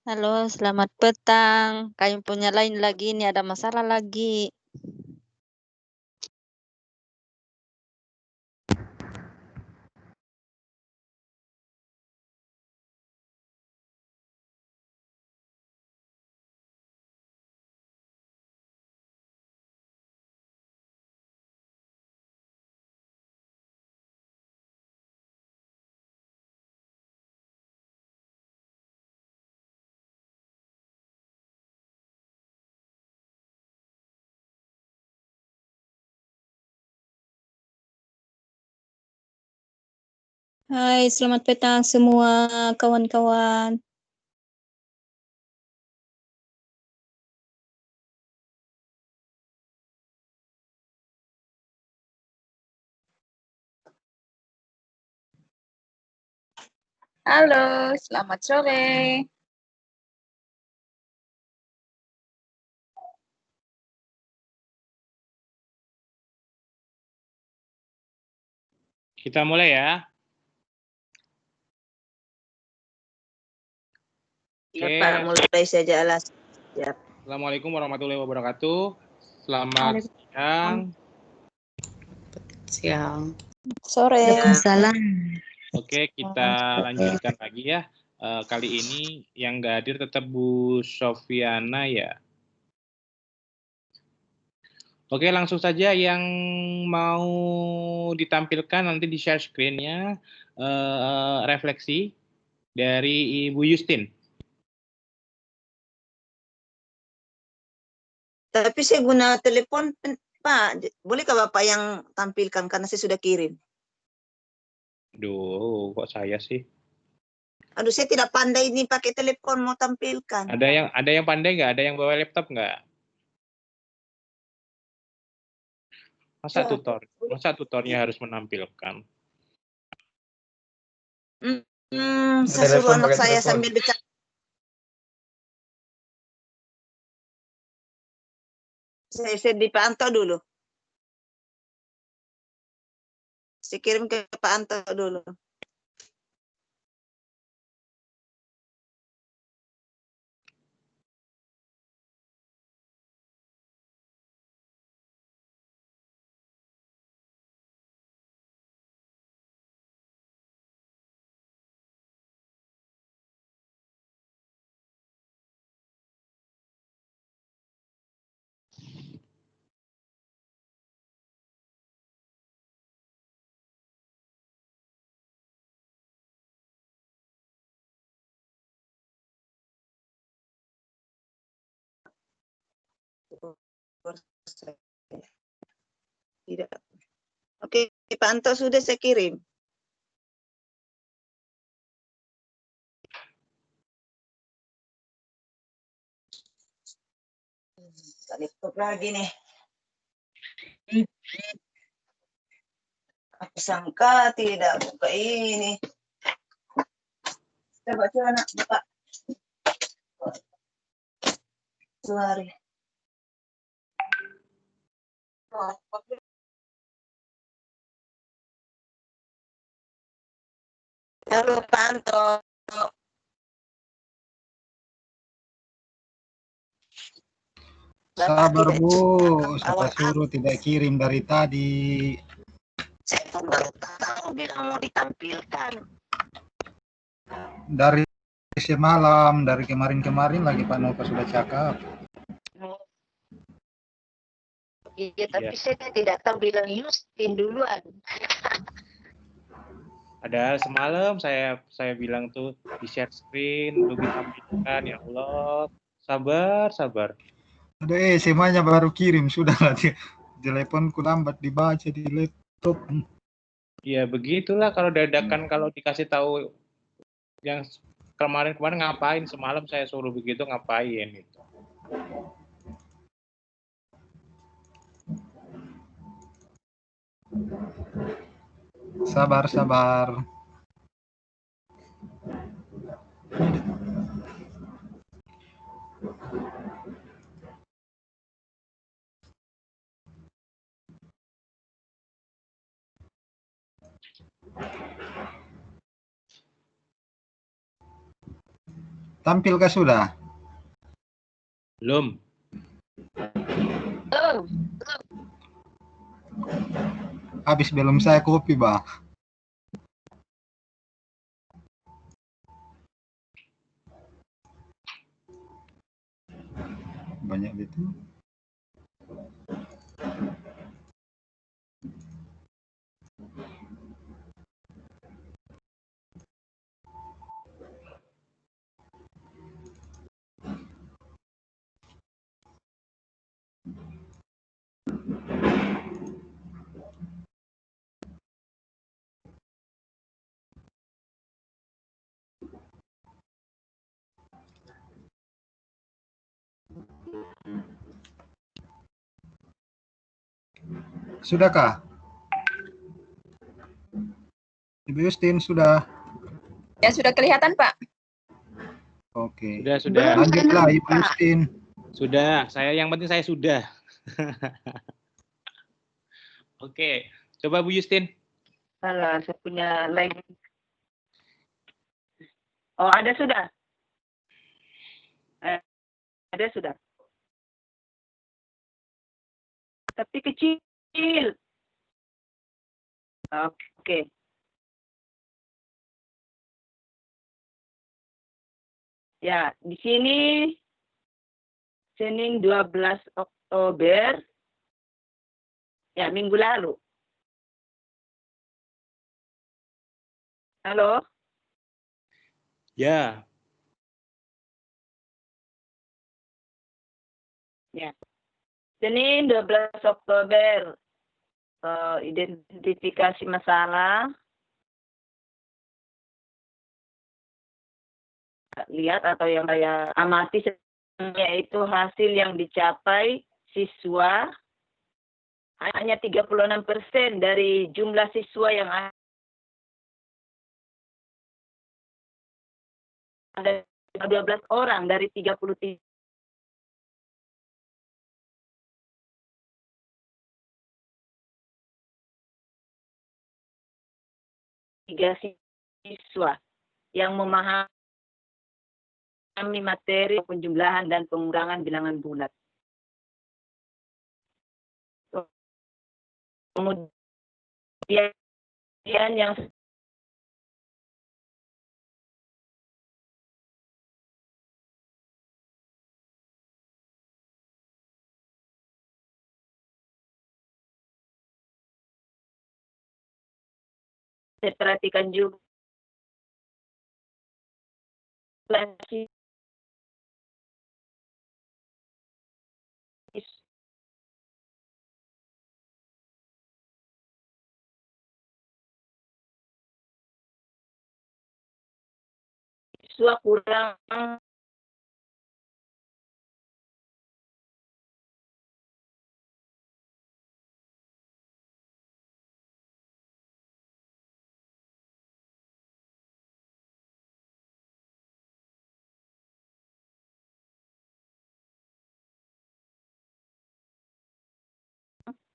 Halo, selamat petang. Kami punya lain lagi nih, ada masalah lagi. Hai, selamat petang semua kawan-kawan. Halo, selamat sore. Kita mulai ya. Ya Oke. Pak, mulai saja alas. Ya. Assalamualaikum warahmatullahi wabarakatuh. Selamat siang. Siang. Sore. Waalaikumsalam. Oke, kita lanjutkan lagi ya. Kali ini yang nggak hadir tetap Bu Sofiana ya. Oke, langsung saja yang mau ditampilkan nanti di share screen-nya refleksi dari Ibu Justin. Tapi saya guna telepon, Pak. Bolehkah Bapak yang tampilkan karena saya sudah kirim? Duh, kok saya sih? Aduh, saya tidak pandai ini pakai telepon mau tampilkan. Ada yang pandai nggak? Ada yang bawa laptop nggak? Masa tutornya harus menampilkan? Saya suruh anak saya sambil bicara. Saya dipantau dulu. Saya kirim ke Pak Anto dulu. Tidak. Oke, Pak Anto sudah saya kirim. Laptop lagi nih. Aku sangka tidak buka ini. Coba anak buka. Suari. Halo Pak Anto. Sabar Bu, saya suruh tidak kirim dari tadi. Saya pun baru tahu bilang mau ditampilkan. Dari semalam, dari kemarin-kemarin lagi Pak Nova sudah cakap. Iya, tapi saya tidak tahu bilang Justin duluan. Ada semalam saya bilang tuh di share screen untuk ditampilkan, ya Allah, sabar. Ada SMA-nya baru kirim, sudah lah dia. Teleponku lambat dibaca di laptop. Ya begitulah kalau dadakan, kalau dikasih tahu yang kemarin ngapain, semalam saya suruh begitu ngapain gitu. Sabar. Tampilkah sudah? Belum. Habis belum saya copy, Bang. Banyak itu. Sudahkah? Ibu Justin sudah? Ya, sudah kelihatan, Pak. Oke. Sudah. Lanjutlah Ibu Justin. Sudah. Yang penting saya sudah. Oke. Coba Bu Justin. Alah, saya punya link. Oh, ada sudah. Ada sudah. Tapi kecil. Oke. Ya, di sini Senin 12 Oktober. Ya, minggu lalu. Halo? Ya. Ya. Senin 12 Oktober. Identifikasi masalah. Lihat atau yang saya amati yaitu hasil yang dicapai siswa hanya 36% dari jumlah siswa yang ada 12 orang dari 33. Tiga siswa yang memahami materi penjumlahan dan pengurangan bilangan bulat. Kemudian yang saya perhatikan juga siswa kurang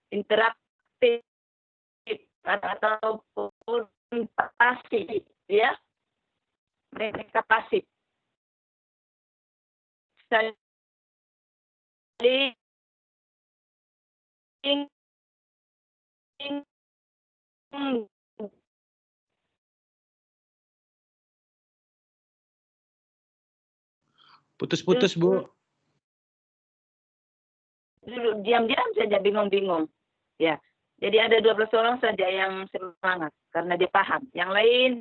interaktif ataupun pasif, ya, mereka pasif. Saling Putus-putus, Bu. diam-diam saja, bingung-bingung. Ya, jadi ada 12 orang saja yang semangat karena dia paham. Yang lain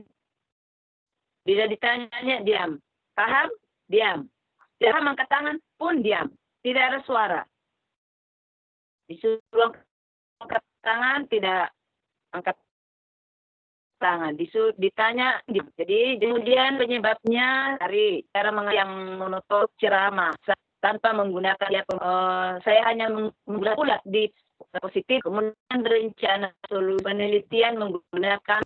bila ditanya diam, paham, diam. Tidak angkat tangan pun diam, tidak ada suara. Disuruh angkat tangan, tidak angkat tangan. Ditanya, diam. Jadi kemudian penyebabnya dari cara yang monoton ceramah tanpa menggunakan saya hanya menggunakan ulat di positif, kemudian rencana solusi penelitian menggunakan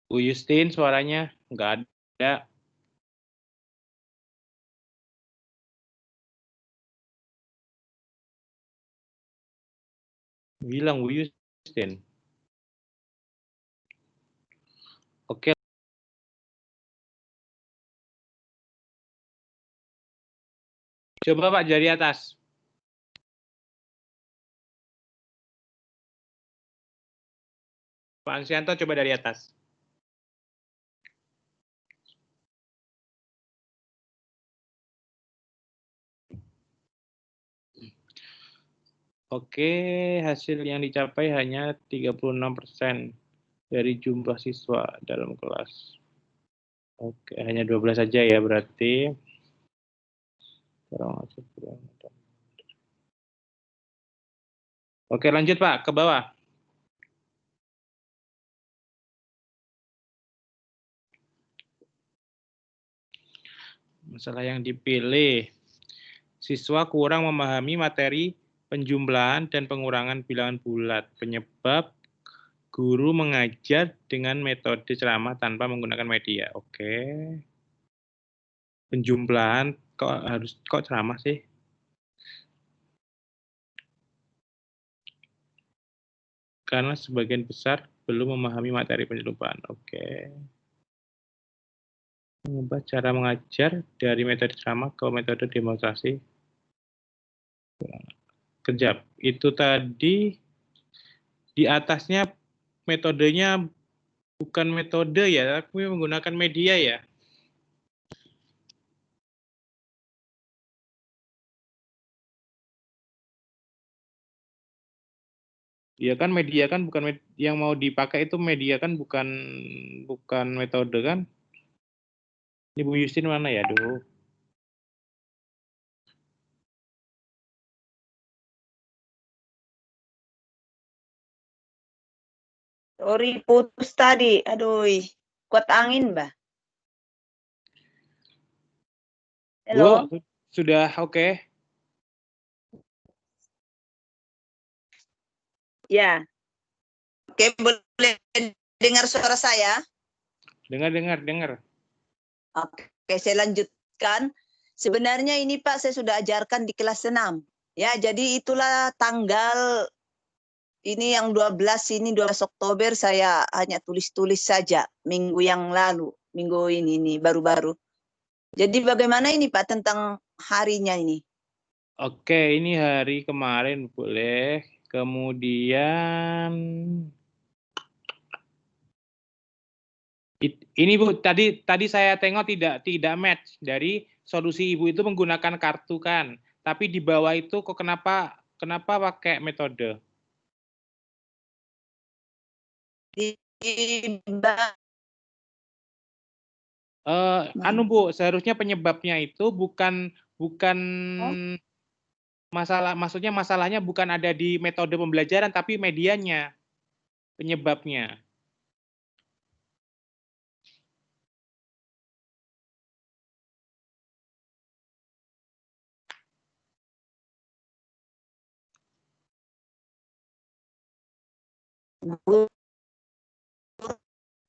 Bu Justin suaranya nggak ada. Bilang Bu Justin. Oke. Coba Pak dari atas. Pak Ansianto coba dari atas. Oke, hasil yang dicapai hanya 36% dari jumlah siswa dalam kelas. Oke, hanya 12 saja ya berarti. Oke, lanjut Pak, ke bawah. Masalah yang dipilih. Siswa kurang memahami materi penjumlahan dan pengurangan bilangan bulat. Penyebab guru mengajar dengan metode ceramah tanpa menggunakan media. Oke. Penjumlahan kok ceramah sih? Karena sebagian besar belum memahami materi penjumlahan. Oke. Mengubah cara mengajar dari metode ceramah ke metode demonstrasi. Kejap. Itu tadi di atasnya metodenya bukan metode ya, tapi menggunakan media ya. Ya kan media kan bukan yang mau dipakai itu media kan bukan metode kan. Ini Bu Justin mana ya, Duh. Sorry, putus tadi. Aduh, kuat angin, Mbak. Halo. Bu, sudah oke. Ya, Oke, boleh dengar suara saya? Dengar. Oke, saya lanjutkan. Sebenarnya ini Pak, saya sudah ajarkan di kelas 6. Ya, jadi itulah tanggal ini yang 12 ini 12 Oktober saya hanya tulis-tulis saja minggu yang lalu, minggu ini baru-baru. Jadi bagaimana ini Pak tentang harinya ini? Oke, ini hari kemarin boleh. Kemudian ini Bu, tadi saya tengok tidak match dari solusi Ibu itu menggunakan kartu kan. Tapi di bawah itu kok kenapa pakai metode? Bu, seharusnya penyebabnya itu bukan masalahnya bukan ada di metode pembelajaran tapi medianya penyebabnya. Guru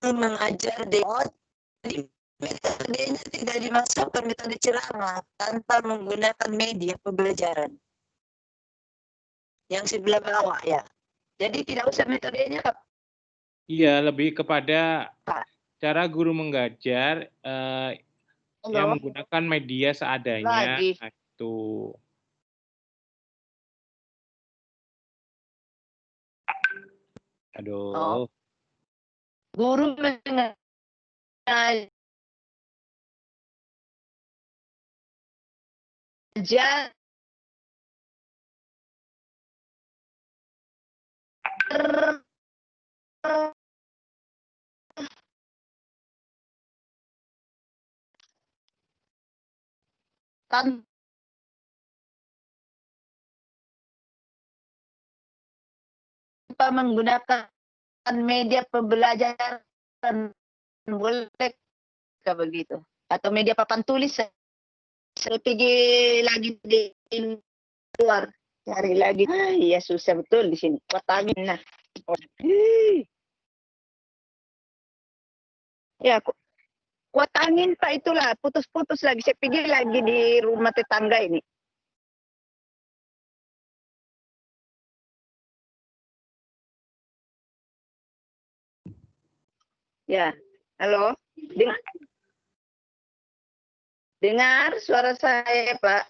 mengajar jadi metodenya tidak dimasukkan metode ceramah tanpa menggunakan media pembelajaran. Yang sebelah bawah ya. Jadi tidak usah metodenya. Iya, lebih kepada cara guru mengajar yang menggunakan media seadanya. Lagi. Nah, itu. Aduh. Guru mengajar tanpa menggunakan media pembelajaran, boleh begitu, atau media papan tulis. Saya pergi lagi di luar cari lagi. Iya susah betul di sini. Nah. Ya, kuat angin Pak itulah, putus-putus lagi. Saya pergi lagi di rumah tetangga ini. Ya, halo. Dengar suara saya, Pak.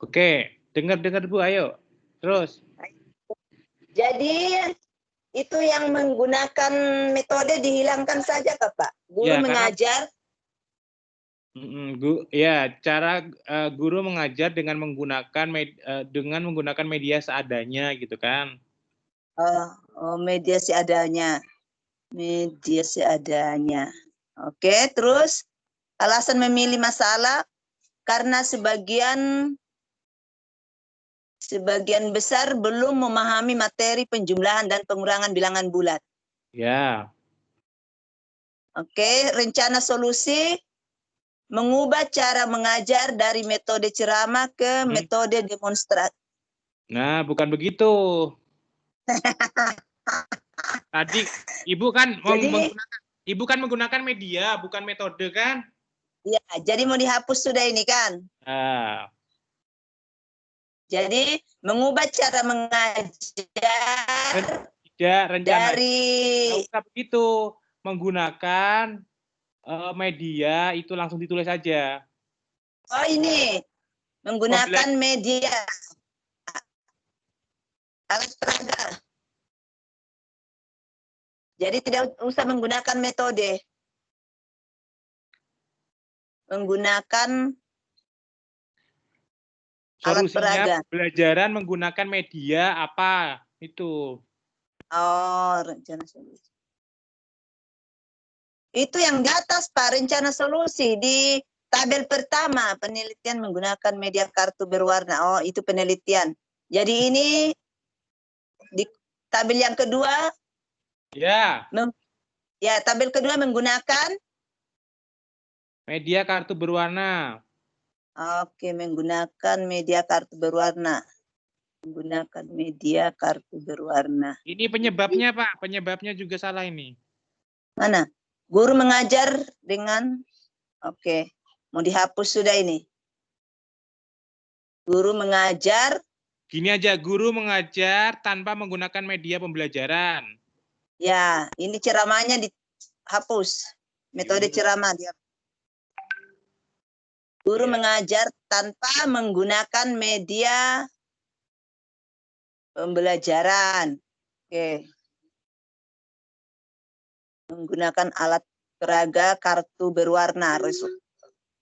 Oke, dengar Bu, ayo. Terus. Jadi itu yang menggunakan metode dihilangkan saja, Pak. Guru Ya, karena mengajar. cara guru mengajar dengan menggunakan media seadanya gitu kan. Media seadanya. Media seadanya. Oke, terus alasan memilih masalah karena sebagian besar belum memahami materi penjumlahan dan pengurangan bilangan bulat. Ya. Oke, rencana solusi mengubah cara mengajar dari metode ceramah ke metode demonstrasi. Nah, bukan begitu. Tadi Ibu kan menggunakan media, bukan metode kan? Ya, jadi mau dihapus sudah ini kan? Jadi mengubah cara mengajar rencana dari nggak usah begitu, menggunakan media itu langsung ditulis saja. Oh ini menggunakan media alat peraga. Jadi tidak usah menggunakan metode. Menggunakan alat peraga. Pembelajaran menggunakan media apa itu? Oh, rencana solusi. Itu yang di atas Pak, rencana solusi di tabel pertama, penelitian menggunakan media kartu berwarna. Oh, itu penelitian. Jadi ini di tabel yang kedua. Ya. Ya, tabel kedua menggunakan media kartu berwarna. Oke, menggunakan media kartu berwarna. Menggunakan media kartu berwarna. Ini penyebabnya, Pak. Penyebabnya juga salah ini. Mana? Guru mengajar dengan... Oke, mau dihapus sudah ini. Guru mengajar... Gini aja, guru mengajar tanpa menggunakan media pembelajaran. Ya, ini ceramahnya dihapus. Metode ceramah dia. Guru mengajar tanpa menggunakan media pembelajaran. Oke. Menggunakan alat peraga kartu berwarna.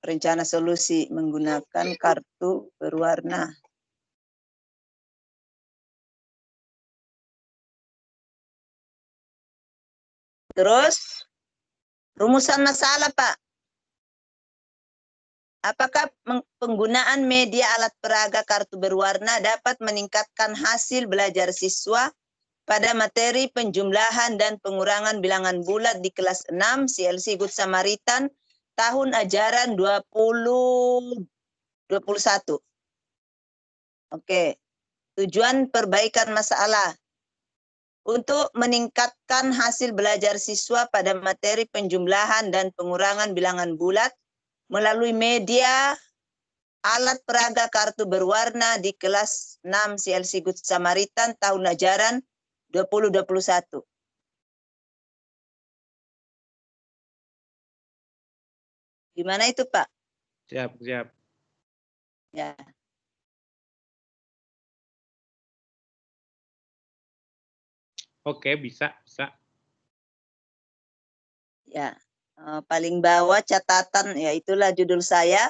Rencana solusi menggunakan kartu berwarna. Terus, rumusan masalah, Pak. Apakah penggunaan media alat peraga kartu berwarna dapat meningkatkan hasil belajar siswa pada materi penjumlahan dan pengurangan bilangan bulat di kelas 6 CLC Good Samaritan tahun ajaran 2021? Oke. Tujuan perbaikan masalah. Untuk meningkatkan hasil belajar siswa pada materi penjumlahan dan pengurangan bilangan bulat melalui media alat peraga kartu berwarna di kelas 6 CLC Good Samaritan tahun ajaran 2021. Gimana itu, Pak? Siap. Ya. Oke, bisa. Ya, paling bawah catatan, ya itulah judul saya.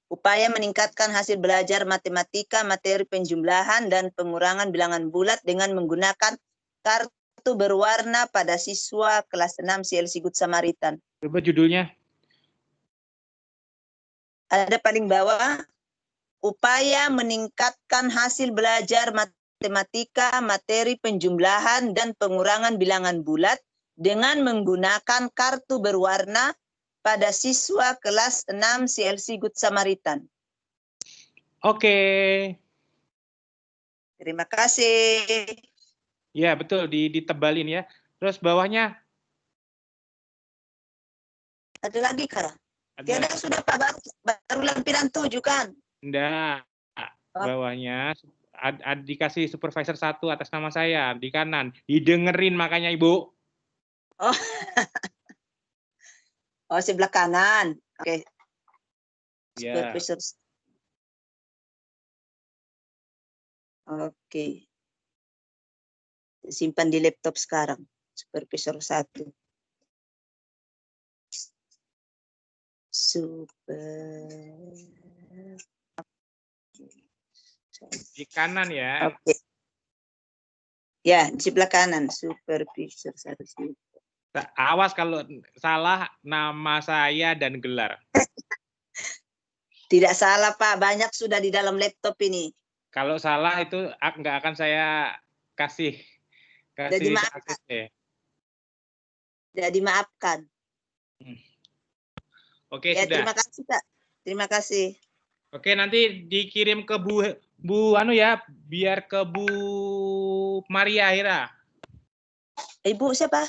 Upaya meningkatkan hasil belajar matematika, materi penjumlahan dan pengurangan bilangan bulat dengan menggunakan kartu berwarna pada siswa kelas 6 CLC Good Samaritan. Coba judulnya. Ada paling bawah, upaya meningkatkan hasil belajar matematika, materi penjumlahan dan pengurangan bilangan bulat dengan menggunakan kartu berwarna pada siswa kelas 6 CLC Good Samaritan. Oke. Terima kasih. Ya, betul. Ditebalin ya. Terus bawahnya. Ada lagi kah? Ada Tiada sudah Pak, baru lampiran 7 kan? enggak, bawahnya dikasih supervisor 1 atas nama saya di kanan. Didengerin makanya Ibu. Oh, oh sebelah kanan. Oke. Ya. Supervisor. Oke. Simpan di laptop sekarang. Supervisor 1. Di kanan ya. Oke. Ya, di sebelah kanan. Supervisor 1. Awas kalau salah nama saya dan gelar. Tidak salah Pak, banyak sudah di dalam laptop ini. Kalau salah itu nggak akan saya kasih Jadi maafkan. ACC. Jadi maafkan. Oke, Ya, sudah. terima kasih Kak. Terima kasih. Oke, nanti dikirim ke Bu anu ya, biar ke Bu Maria Hira. Ibu siapa?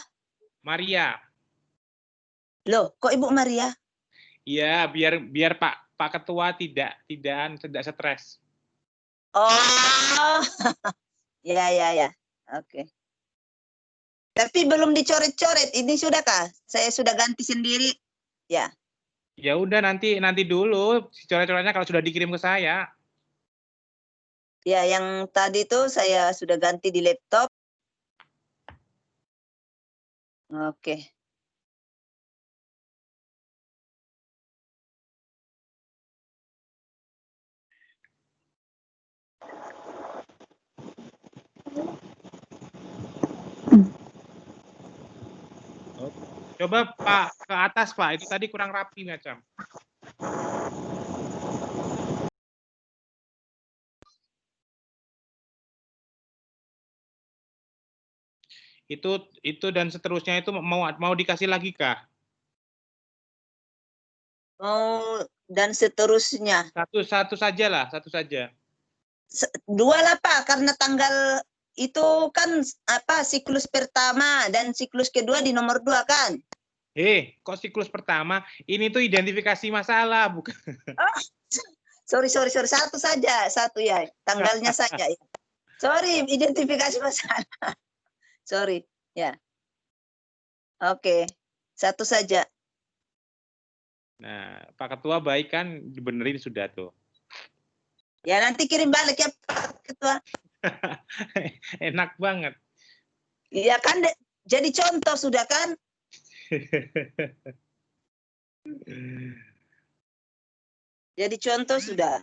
Maria. Loh, kok Ibu Maria? Iya, biar Pak Ketua tidak stres. Oh. Ya. Oke. Tapi belum dicoret-coret. Ini sudah kah? Saya sudah ganti sendiri. Ya. Ya udah nanti dulu coret-coretnya kalau sudah dikirim ke saya. Ya, yang tadi itu saya sudah ganti di laptop. Oke. Coba Pak ke atas Pak, itu tadi kurang rapi macam. Itu dan seterusnya itu mau dikasih lagi kah? Oh, dan seterusnya. Satu saja lah, satu saja. Dua lah Pak, karena tanggal itu kan siklus pertama dan siklus kedua di nomor 2 kan? Kok siklus pertama? Ini tuh identifikasi masalah, bukan? Oh, sorry. Satu saja, satu ya. Tanggalnya saja ya. Sorry, identifikasi masalah. Sorry, ya. Oke, satu saja. Nah, Pak Ketua baik kan, dibenerin sudah tuh. Ya, nanti kirim balik ya Pak Ketua. Enak banget. Iya kan, jadi contoh sudah kan? Jadi contoh sudah.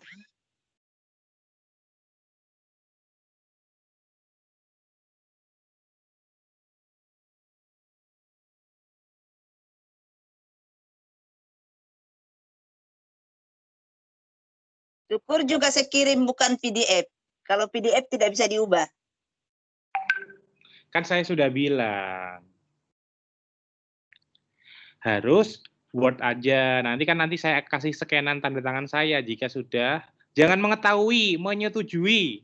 Syukur juga saya kirim bukan PDF. Kalau PDF tidak bisa diubah. Kan saya sudah bilang. Harus Word aja. Nanti saya kasih scanan tanda tangan saya jika sudah. Jangan mengetahui, menyetujui.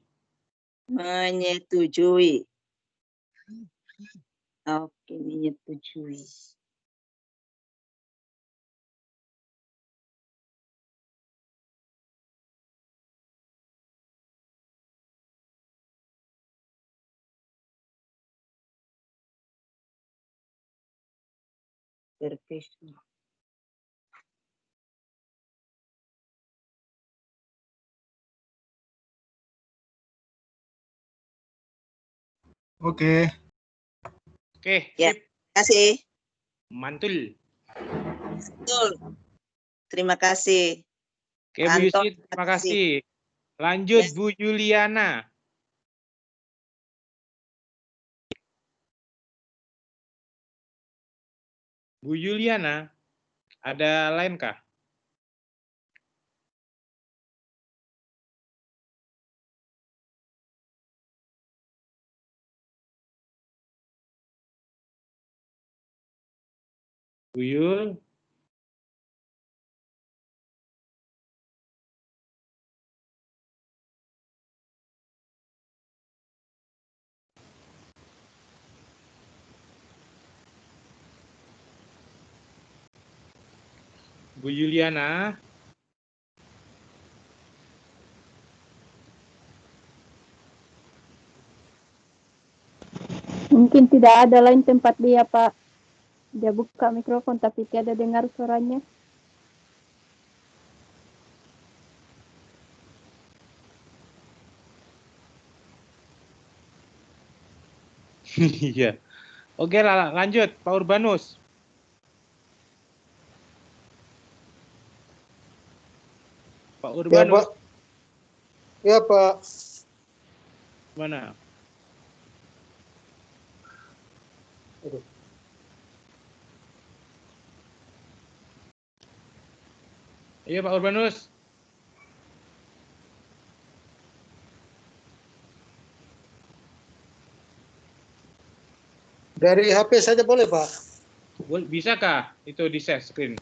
Menyetujui. Oke, menyetujui. Supervisor. Oke. Oke, Ya. sip. Terima kasih. Mantul. Betul. Terima kasih. Oke, Bu Yusi, terima kasih. Lanjut, Ya. Bu Juliana. Bu Juliana, ada lain kah? Bu Yul? Bu Yuliana. Mungkin tidak ada lain tempat dia, Pak. Dia buka mikrofon tapi tidak dengar suaranya. Iya. Oke, lanjut. Pak Urbanus. Pak Ya, Urbanus. Pak. Ya, Pak. Mana? Aduh. Iya, Pak Urbanus. Dari HP saja boleh, Pak? Bisakah itu di share screen?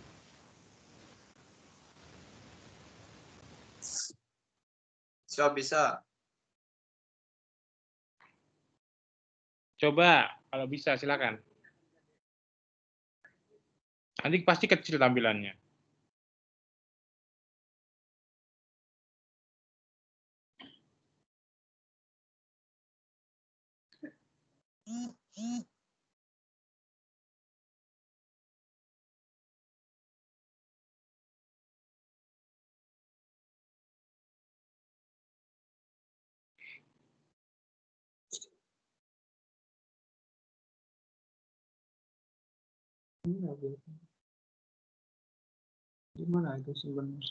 Bisa. Coba, kalau bisa silakan. Nanti pasti kecil tampilannya. Gimana itu sebenarnya?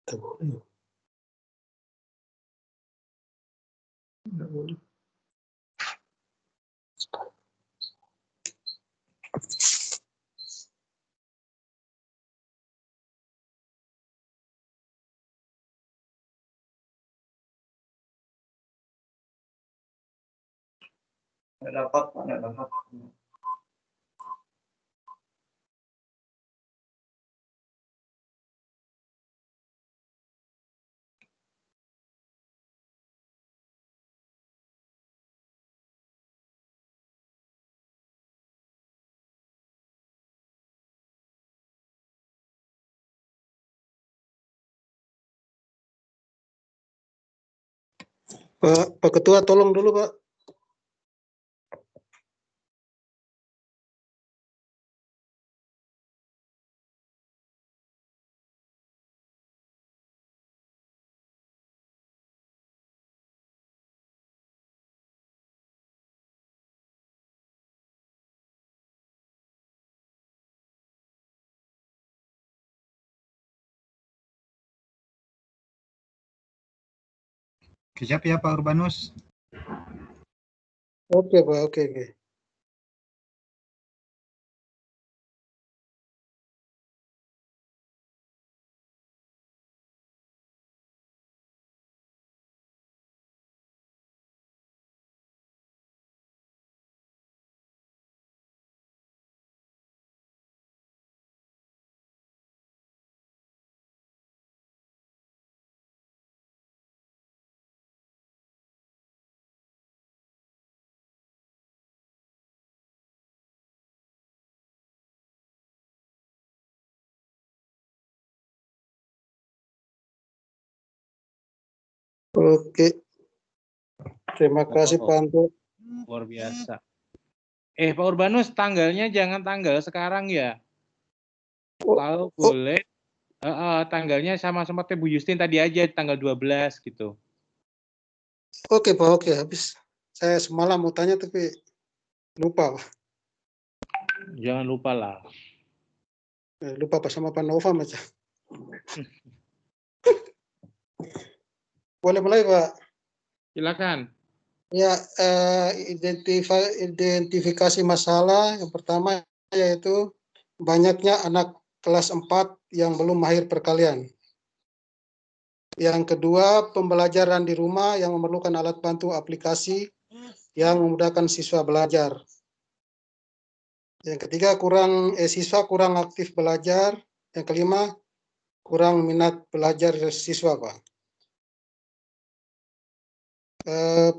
Tidak boleh. Nggak dapat. Pak Ketua, tolong dulu, Pak. Siap ya Pak Urbanus? Oke, Pak. Oke. Oke. Terima kasih, Pak Anto. Luar biasa. Pak Urbanus, tanggalnya jangan tanggal sekarang ya. Kalau boleh, tanggalnya sama-sama Bu Justin tadi aja, tanggal 12 gitu. Oke, Pak. Oke, habis. Saya semalam mau tanya tapi lupa, Pak. Jangan lupa lah. Lupa Pak sama Pak Nova macam. Boleh mulai, Pak? Silakan. Ya, identifikasi masalah yang pertama yaitu banyaknya anak kelas 4 yang belum mahir perkalian. Yang kedua, pembelajaran di rumah yang memerlukan alat bantu aplikasi yang memudahkan siswa belajar. Yang ketiga, siswa kurang aktif belajar. Yang kelima, kurang minat belajar siswa, Pak.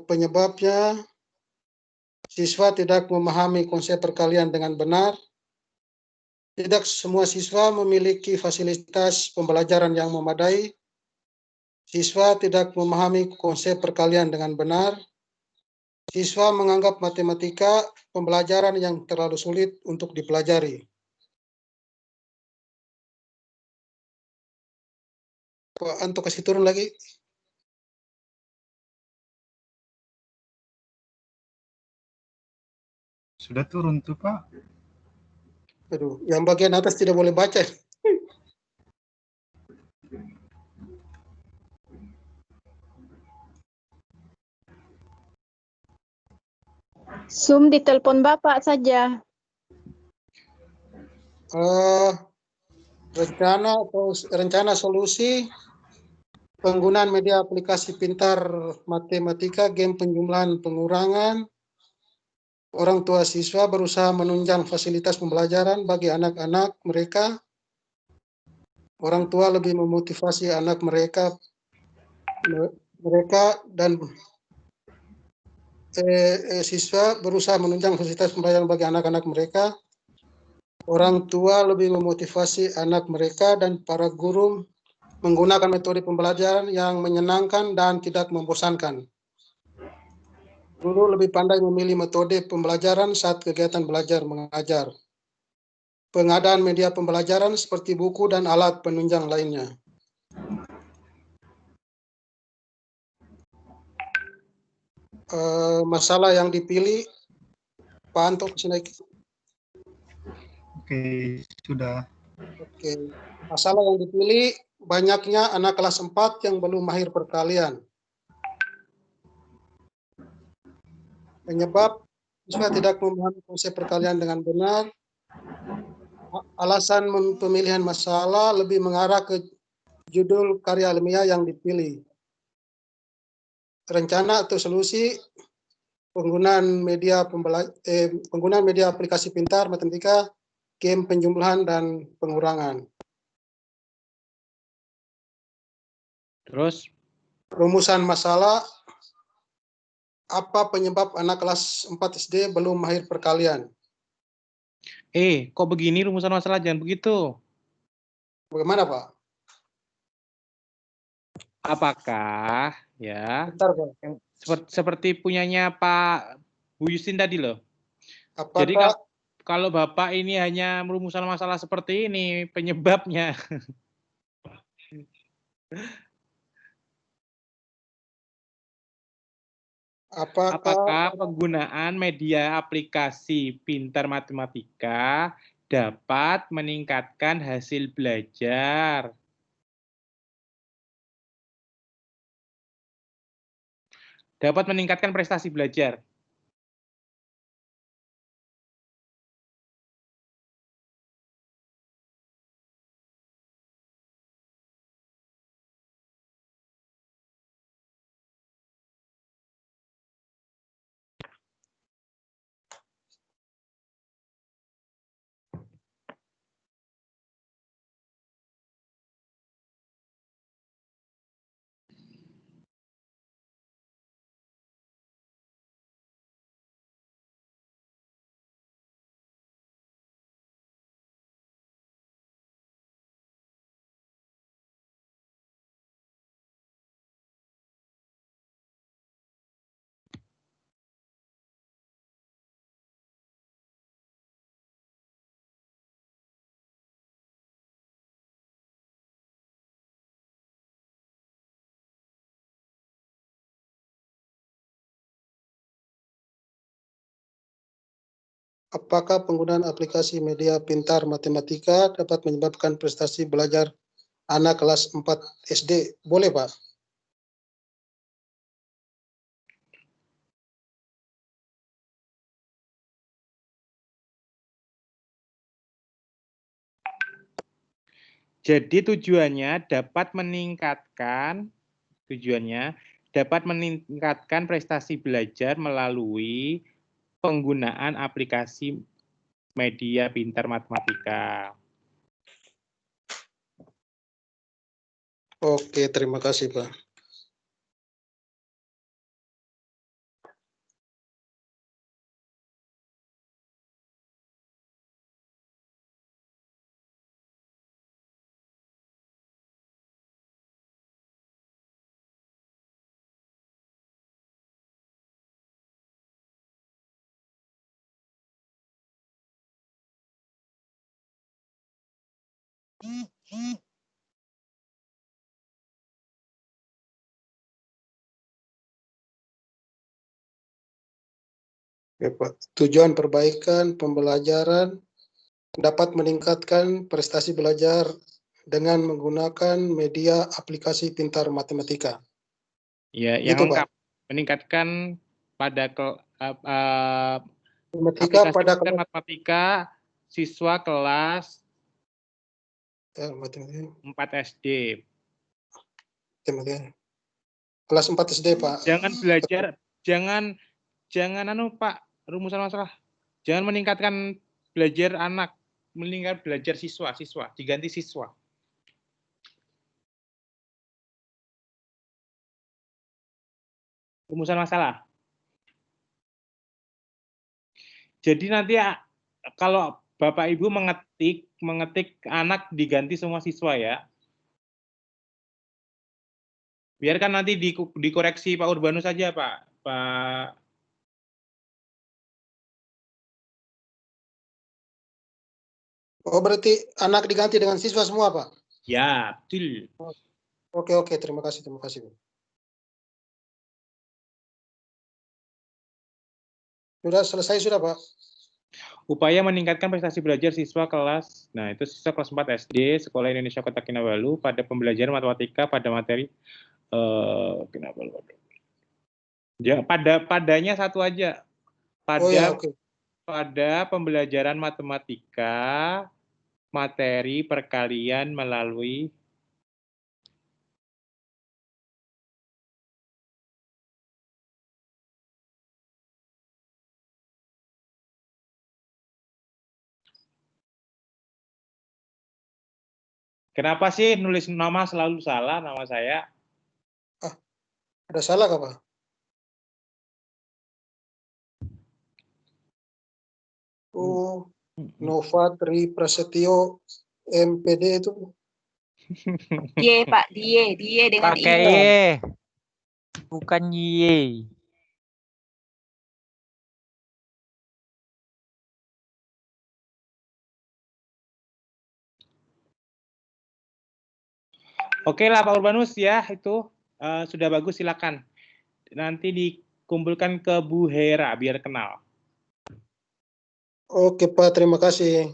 Penyebabnya siswa tidak memahami konsep perkalian dengan benar. Tidak semua siswa memiliki fasilitas pembelajaran yang memadai. Siswa tidak memahami konsep perkalian dengan benar. Siswa menganggap matematika pembelajaran yang terlalu sulit untuk dipelajari. Untuk kasih turun lagi. Sudah turun tuh, Pak. Aduh, yang bagian atas tidak boleh baca. Zoom di telepon Bapak saja. Rencana solusi penggunaan media aplikasi pintar matematika, game penjumlahan pengurangan. Orang tua siswa berusaha menunjang fasilitas pembelajaran bagi anak-anak mereka. Orang tua lebih memotivasi anak mereka dan siswa berusaha menunjang fasilitas pembelajaran bagi anak-anak mereka. Orang tua lebih memotivasi anak mereka dan para guru menggunakan metode pembelajaran yang menyenangkan dan tidak membosankan. Guru lebih pandai memilih metode pembelajaran saat kegiatan belajar mengajar. Pengadaan media pembelajaran seperti buku dan alat penunjang lainnya. Masalah yang dipilih, Pak Anto, naik. Oke, sudah. Oke. Masalah yang dipilih, banyaknya anak kelas 4 yang belum mahir perkalian. Penyebab siswa tidak memahami konsep perkalian dengan benar. Alasan pemilihan masalah lebih mengarah ke judul karya ilmiah yang dipilih. Rencana atau solusi penggunaan media aplikasi pintar matematika, game penjumlahan dan pengurangan. Terus rumusan masalah, apa penyebab anak kelas 4 SD belum mahir perkalian? Kok begini rumusan masalah? Jangan begitu. Bagaimana, Pak? Apakah ya Bentar, Pak. seperti punyanya Pak Bu Yusin tadi loh. Apakah, jadi kalau Bapak ini hanya merumuskan masalah seperti ini, penyebabnya. Apakah penggunaan media aplikasi pintar matematika dapat meningkatkan hasil belajar? Dapat meningkatkan prestasi belajar. apakah penggunaan aplikasi media pintar matematika dapat menyebabkan prestasi belajar anak kelas 4 SD? Boleh, Pak? Jadi tujuannya dapat meningkatkan prestasi belajar melalui penggunaan aplikasi media pintar matematika. Oke, terima kasih, Pak. Ya, Pak. Tujuan perbaikan pembelajaran dapat meningkatkan prestasi belajar dengan menggunakan media aplikasi pintar matematika. Ya, yang Gitu, lengkap. Pak. Meningkatkan pada Matematika aplikasi pada pintar matematika siswa kelas matematika 4 SD. kelas 4 SD, Pak. Jangan belajar, jangan Pak, rumusan masalah. Jangan meningkatkan belajar anak, meningkat belajar siswa, diganti siswa. Rumusan masalah. Jadi nanti kalau Bapak Ibu mengetik anak diganti semua siswa ya. Biarkan nanti dikoreksi Pak Urbanus saja, Pak. Oh, berarti anak diganti dengan siswa semua, Pak? Ya, betul. Oke, terima kasih, Pak. Sudah selesai sudah, Pak? Upaya meningkatkan prestasi belajar siswa kelas, nah itu siswa kelas 4 SD, Sekolah Indonesia Kota Kinabalu pada pembelajaran matematika pada materi Kinabalu. Ya, padanya satu aja. Pada pembelajaran matematika materi perkalian melalui Kenapa sih nulis nama selalu salah nama saya? Ada salah kah, Pak? Oh, Nova Tri Prasetyo MPD itu. Die, Pak, die dengan pakai I. Y, bukan Y. Oke lah Pak Urbanus ya, itu sudah bagus, silakan. Nanti dikumpulkan ke Bu Hera biar kenal. Oke Pak, terima kasih.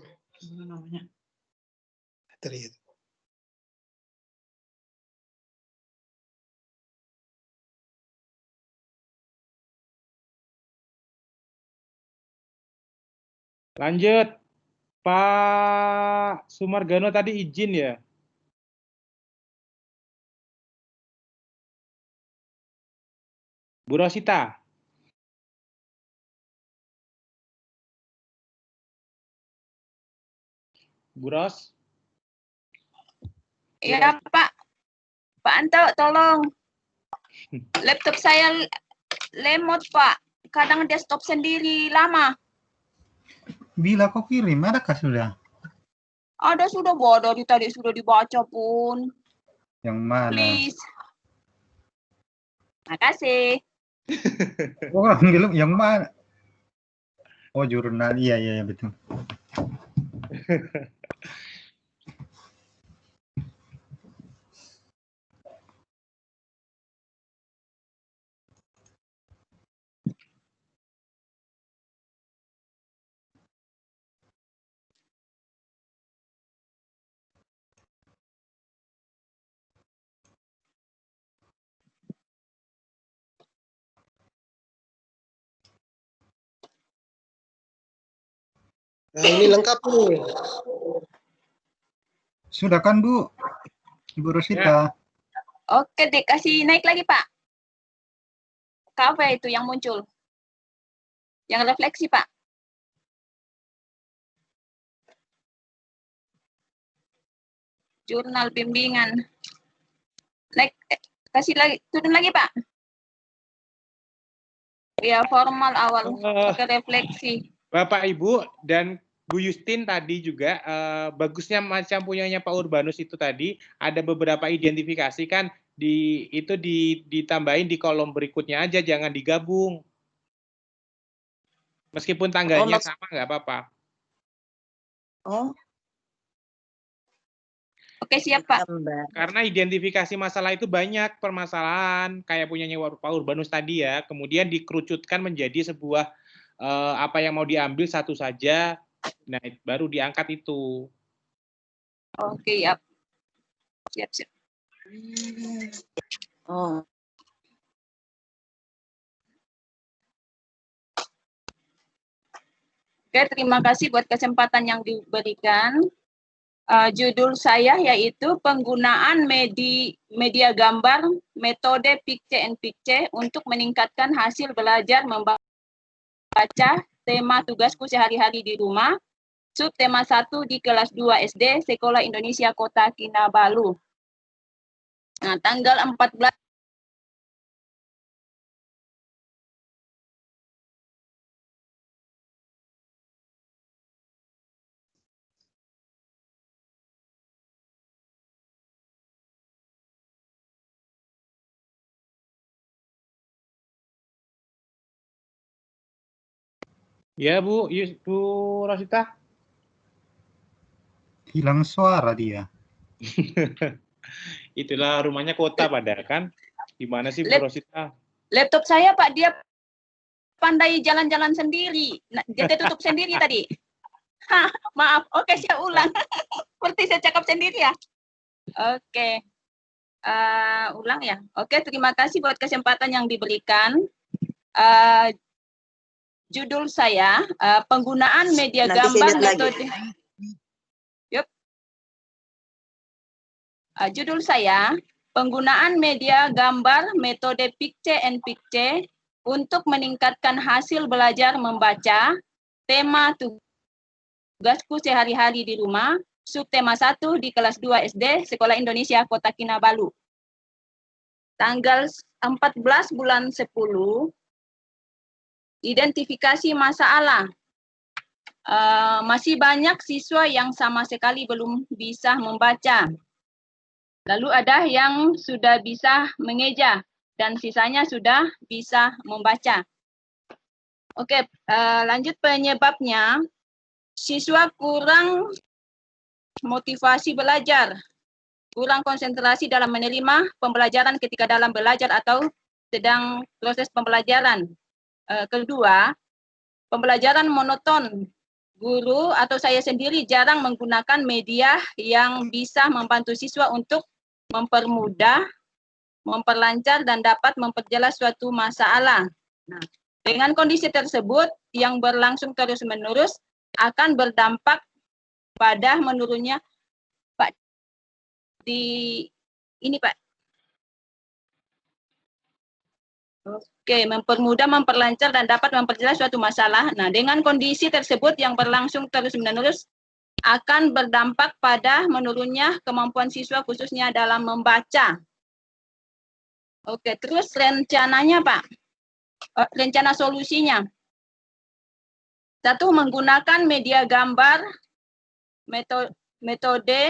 Lanjut, Pak Sumargano tadi izin ya? Bu Rosita. Bu Ros. Ya Pak, Pak Anto tolong. Laptop saya lemot Pak, kadang dia stop sendiri lama. Bila kau kirim, adakah sudah? Ada sudah bodoh tadi sudah dibaca pun. Yang mana? Please. Makasih. Oh, yang mana? Oh, jurnal. Iya, betul. Nah, ini lengkap nih. Sudah kan Bu? Ibu Rosita. Ya. Oke deh, kasih naik lagi Pak. Kafe itu yang muncul. Yang refleksi Pak. Jurnal bimbingan. Naik, kasih lagi, turun lagi Pak. Ya, formal awal, pakai refleksi. Bapak Ibu dan Bu Justin tadi juga bagusnya macam punyanya Pak Urbanus itu tadi ada beberapa identifikasi kan ditambahin di kolom berikutnya aja, jangan digabung. Meskipun tanggalnya sama nggak apa-apa. Oh. Oke, siap Pak. Karena identifikasi masalah itu banyak permasalahan, kayak punyanya Pak Urbanus tadi ya, kemudian dikerucutkan menjadi sebuah apa yang mau diambil satu saja, nah baru diangkat itu. Oke, ya. Siap. Oh. Oke, terima kasih buat kesempatan yang diberikan. Judul saya yaitu penggunaan media gambar metode Picture untuk meningkatkan hasil belajar membaca, tema tugasku sehari-hari di rumah, subtema 1 di kelas 2 SD, Sekolah Indonesia Kota Kinabalu. Nah, tanggal 14 Ya Bu Rosita. Hilang suara dia. Itulah rumahnya kota pada kan. Gimana sih Bu Rosita? laptop saya Pak, dia pandai jalan-jalan sendiri. Nah, dia tutup sendiri tadi. Maaf, oke saya ulang. Seperti saya cakap sendiri ya. Oke. Ulang ya. Oke, terima kasih buat kesempatan yang diberikan. Judul saya penggunaan media gambar metode. Judul saya penggunaan media gambar metode Picture untuk meningkatkan hasil belajar membaca, tema tugasku sehari-hari di rumah, subtema 1 di kelas 2 SD, Sekolah Indonesia Kota Kinabalu. Tanggal 14 bulan 10, identifikasi masalah. Masih banyak siswa yang sama sekali belum bisa membaca. Lalu ada yang sudah bisa mengeja dan sisanya sudah bisa membaca. Oke, lanjut penyebabnya. Siswa kurang motivasi belajar, kurang konsentrasi dalam menerima pembelajaran ketika dalam belajar atau sedang proses pembelajaran. Kedua, pembelajaran monoton. Guru atau saya sendiri jarang menggunakan media yang bisa membantu siswa untuk mempermudah, memperlancar, dan dapat memperjelas suatu masalah. Nah, dengan kondisi tersebut yang berlangsung terus-menerus akan berdampak pada menurunnya Pak di ini Pak. Oke, mempermudah, memperlancar, dan dapat memperjelas suatu masalah. Nah, dengan kondisi tersebut yang berlangsung terus-menerus akan berdampak pada menurunnya kemampuan siswa khususnya dalam membaca. Oke, terus rencananya Pak, rencana solusinya. 1. Menggunakan media gambar, metode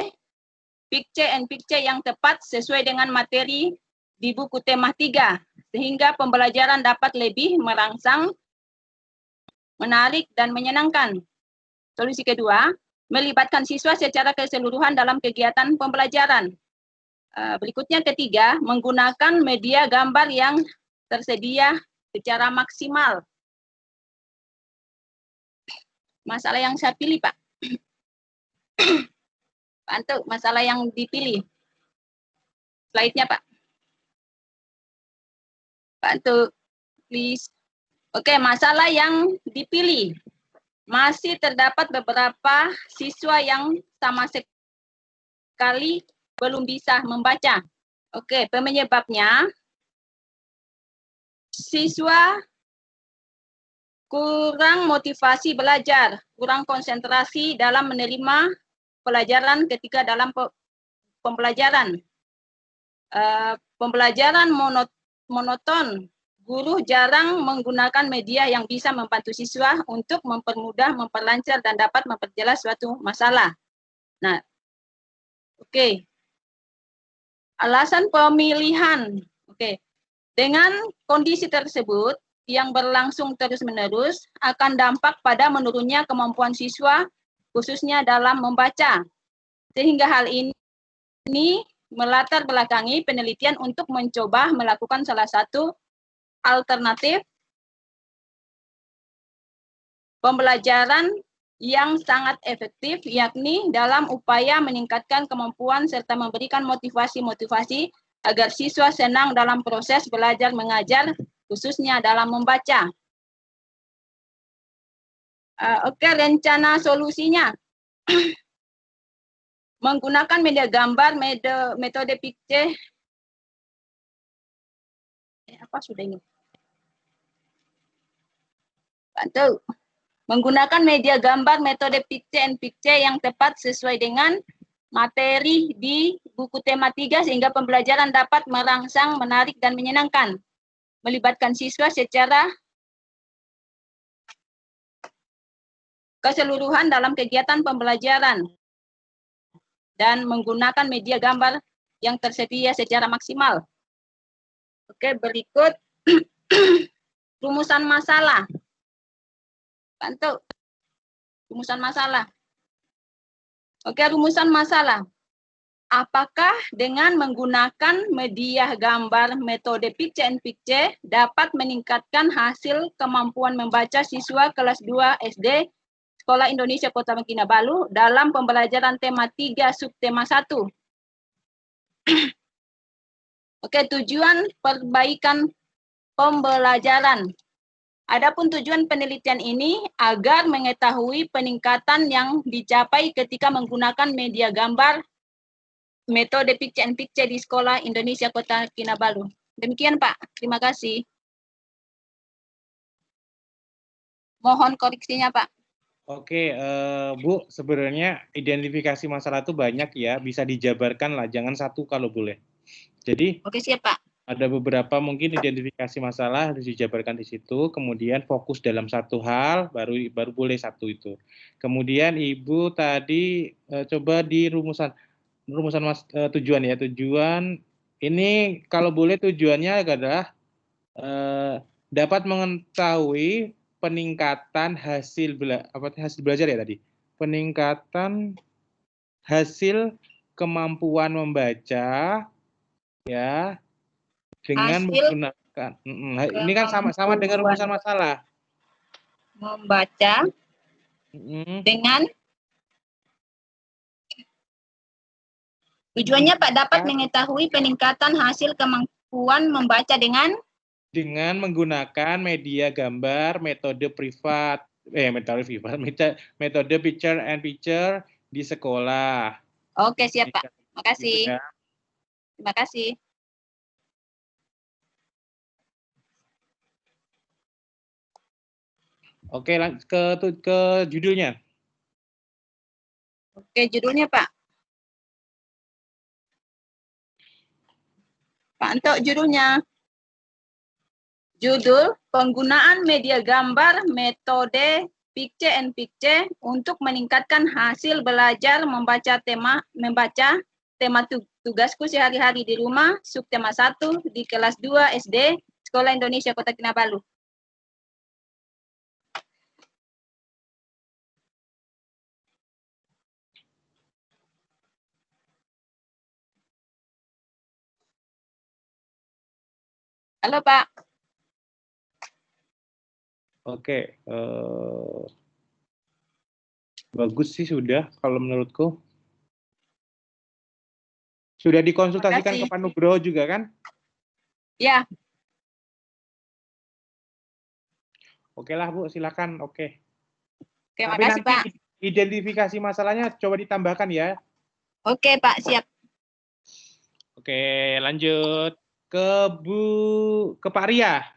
Picture yang tepat sesuai dengan materi di buku tema 3, sehingga pembelajaran dapat lebih merangsang, menarik, dan menyenangkan. Solusi kedua, melibatkan siswa secara keseluruhan dalam kegiatan pembelajaran. Berikutnya ketiga, menggunakan media gambar yang tersedia secara maksimal. Masalah yang saya pilih, Pak. Pak Anto, masalah yang dipilih. Slide-nya, Pak. Pak Anto, please. Oke, masalah yang dipilih. Masih terdapat beberapa siswa yang sama sekali belum bisa membaca. Oke, penyebabnya siswa kurang motivasi belajar, kurang konsentrasi dalam menerima pelajaran ketika dalam pembelajaran. Pembelajaran monoton. Guru jarang menggunakan media yang bisa membantu siswa untuk mempermudah, memperlancar, dan dapat memperjelas suatu masalah. Nah, oke. Alasan pemilihan. Oke. Dengan kondisi tersebut yang berlangsung terus-menerus akan dampak pada menurunnya kemampuan siswa khususnya dalam membaca. Sehingga hal ini ini melatar belakangi penelitian untuk mencoba melakukan salah satu alternatif pembelajaran yang sangat efektif, yakni dalam upaya meningkatkan kemampuan serta memberikan motivasi-motivasi agar siswa senang dalam proses belajar mengajar, khususnya dalam membaca. Oke, rencana solusinya. Menggunakan media gambar, metode picture. Apa sudah ini? Bantu. Menggunakan media gambar, metode picture and picture yang tepat sesuai dengan materi di buku tema 3 sehingga pembelajaran dapat merangsang, menarik, dan menyenangkan. Melibatkan siswa secara keseluruhan dalam kegiatan pembelajaran. Dan menggunakan media gambar yang tersedia secara maksimal. Oke, berikut rumusan masalah. Bantu. Rumusan masalah. Oke, rumusan masalah. Apakah dengan menggunakan media gambar metode picture and picture dapat meningkatkan hasil kemampuan membaca siswa kelas 2 SD Sekolah Indonesia Kota Kinabalu dalam pembelajaran tema 3 subtema 1? Oke, tujuan perbaikan pembelajaran. Adapun tujuan penelitian ini agar mengetahui peningkatan yang dicapai ketika menggunakan media gambar metode picture and picture di Sekolah Indonesia Kota Kinabalu. Demikian, Pak. Terima kasih. Mohon koreksinya, Pak. Oke, Bu, sebenarnya identifikasi masalah itu banyak ya, bisa dijabarkan lah, jangan satu kalau boleh. Jadi, oke, siap, Pak. Ada beberapa mungkin identifikasi masalah harus dijabarkan di situ, kemudian fokus dalam satu hal, baru boleh satu itu. Kemudian Ibu tadi coba di rumusan tujuan ya, tujuan ini kalau boleh tujuannya adalah dapat mengetahui peningkatan hasil belajar ya tadi. Peningkatan hasil kemampuan membaca ya dengan menggunakan ini kan sama dengan rumusan masalah. Membaca dengan tujuannya Pak dapat mengetahui peningkatan hasil kemampuan membaca dengan menggunakan media gambar metode metode picture and picture di sekolah. Oke, siap, Pak. Makasih. Gitu ya. Terima kasih. Oke, ke judulnya. Oke, judulnya, Pak. Pak, untuk judulnya. Judul, penggunaan media gambar metode picture and picture untuk meningkatkan hasil belajar membaca tema tugasku sehari-hari di rumah, subtema 1 di kelas 2 SD, Sekolah Indonesia Kota Kinabalu. Halo, Pak. Oke, bagus sih sudah kalau menurutku. Sudah dikonsultasikan ke Pak Nugroho juga kan? Ya. Oke lah Bu, silakan. Oke. Oke, makasih Pak. Identifikasi masalahnya coba ditambahkan ya. Oke Pak, siap. Oke, lanjut ke Pak Ria.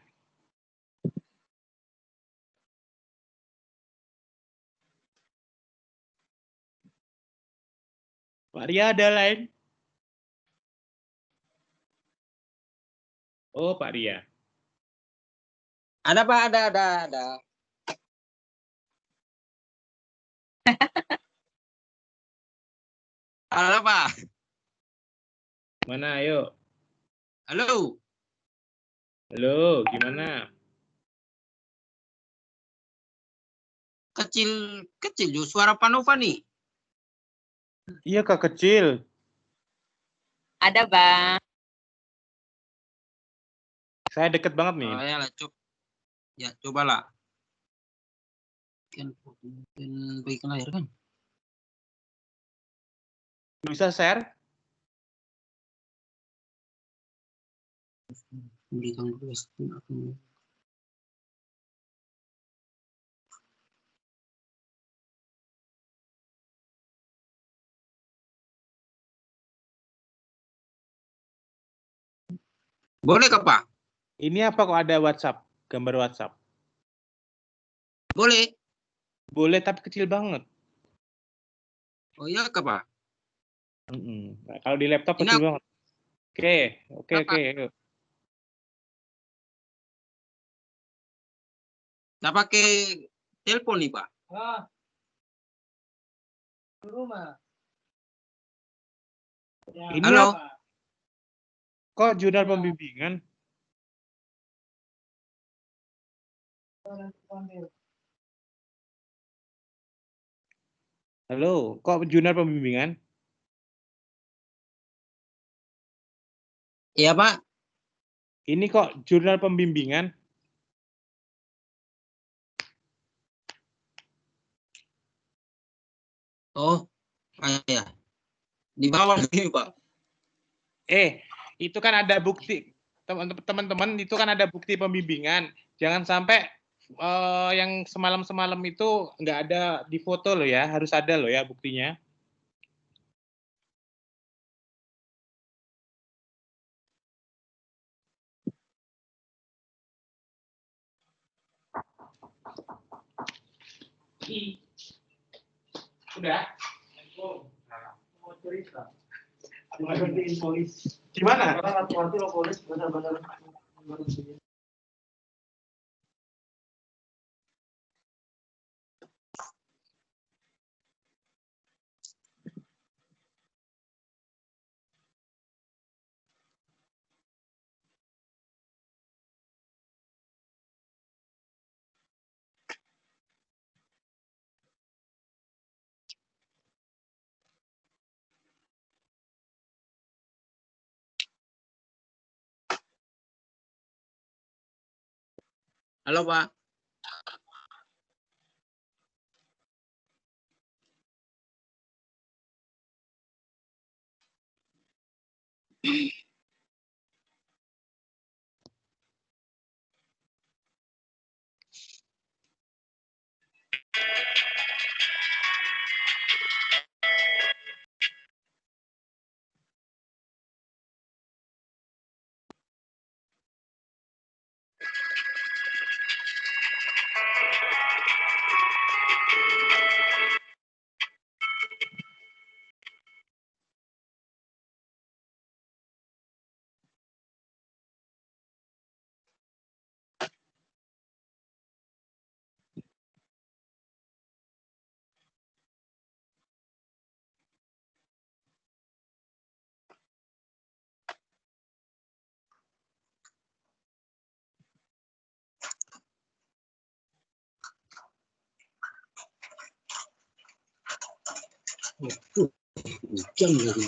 Pak Ria ada lain? Oh, Pak Ria. Ada Pak, ada. Halo Pak. Mana, ayo. Halo. Halo, gimana? Kecil suara Pak Nova nih. Iya Kak, kecil. Ada, Bang. Saya deket banget nih. Ya lah, ya cobalah. Kan baik lahir kan. Bisa share? Boleh kah, Pak? Ini apa kok ada WhatsApp? Gambar WhatsApp? Boleh. Boleh, tapi kecil banget. Oh iya kah, Pak? Nah, kalau di laptop kecil banget. Oke. Yuk. Nggak pakai telepon nih, Pak. Rumah. Ini Halo. apa? Kok jurnal pembimbingan? Halo, kok jurnal pembimbingan? Iya, Pak. Ini kok jurnal pembimbingan? Oh, ya. Di bawah ini, Pak. Itu kan ada bukti. Teman-teman, itu kan ada bukti pembimbingan. Jangan sampai yang semalam-semalam itu nggak ada di foto loh ya. Harus ada loh ya buktinya. Udah? Mau cerita. Ngertiin polis. Gimana? Karena waktu lo polis benar-benar. Halo, Pak. Hujan lagi.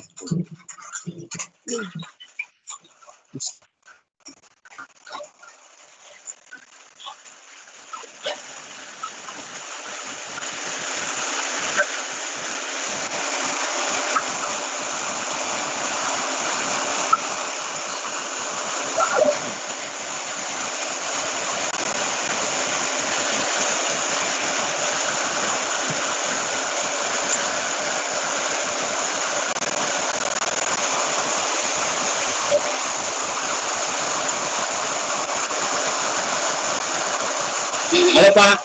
Halo, Pak.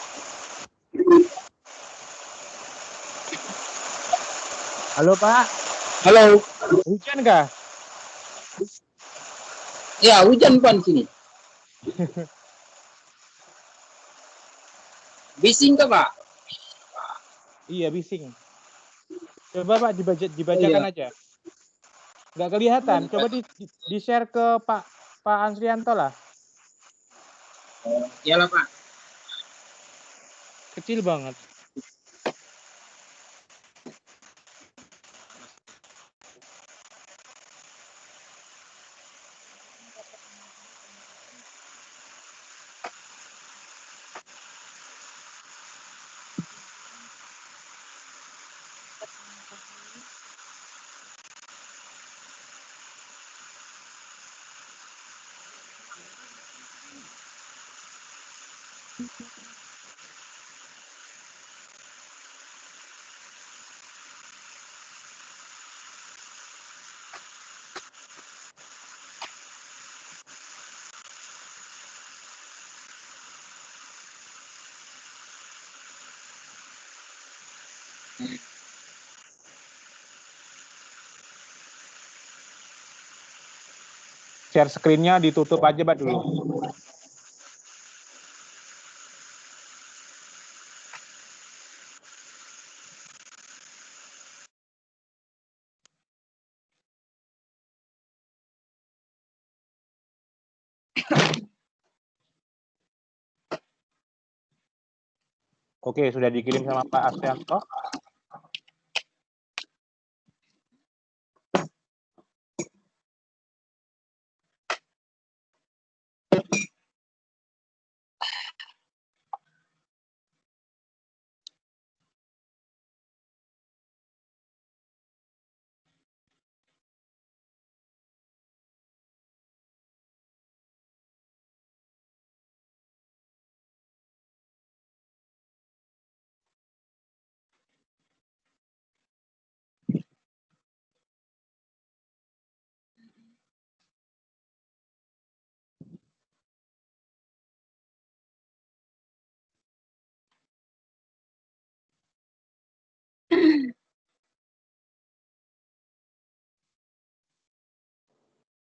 Halo, Pak. Halo. Hujan nggak? Ya, hujan, Pak, di sini. Bising kah, Pak? Iya, bising. Coba Pak dibacakan aja. Nggak kelihatan. Coba di-share ke Pak Ansrianto lah. Iyalah, Pak. Kecil banget. Share screen-nya ditutup aja, Mbak, dulu. Oke, sudah dikirim sama Pak Astianto.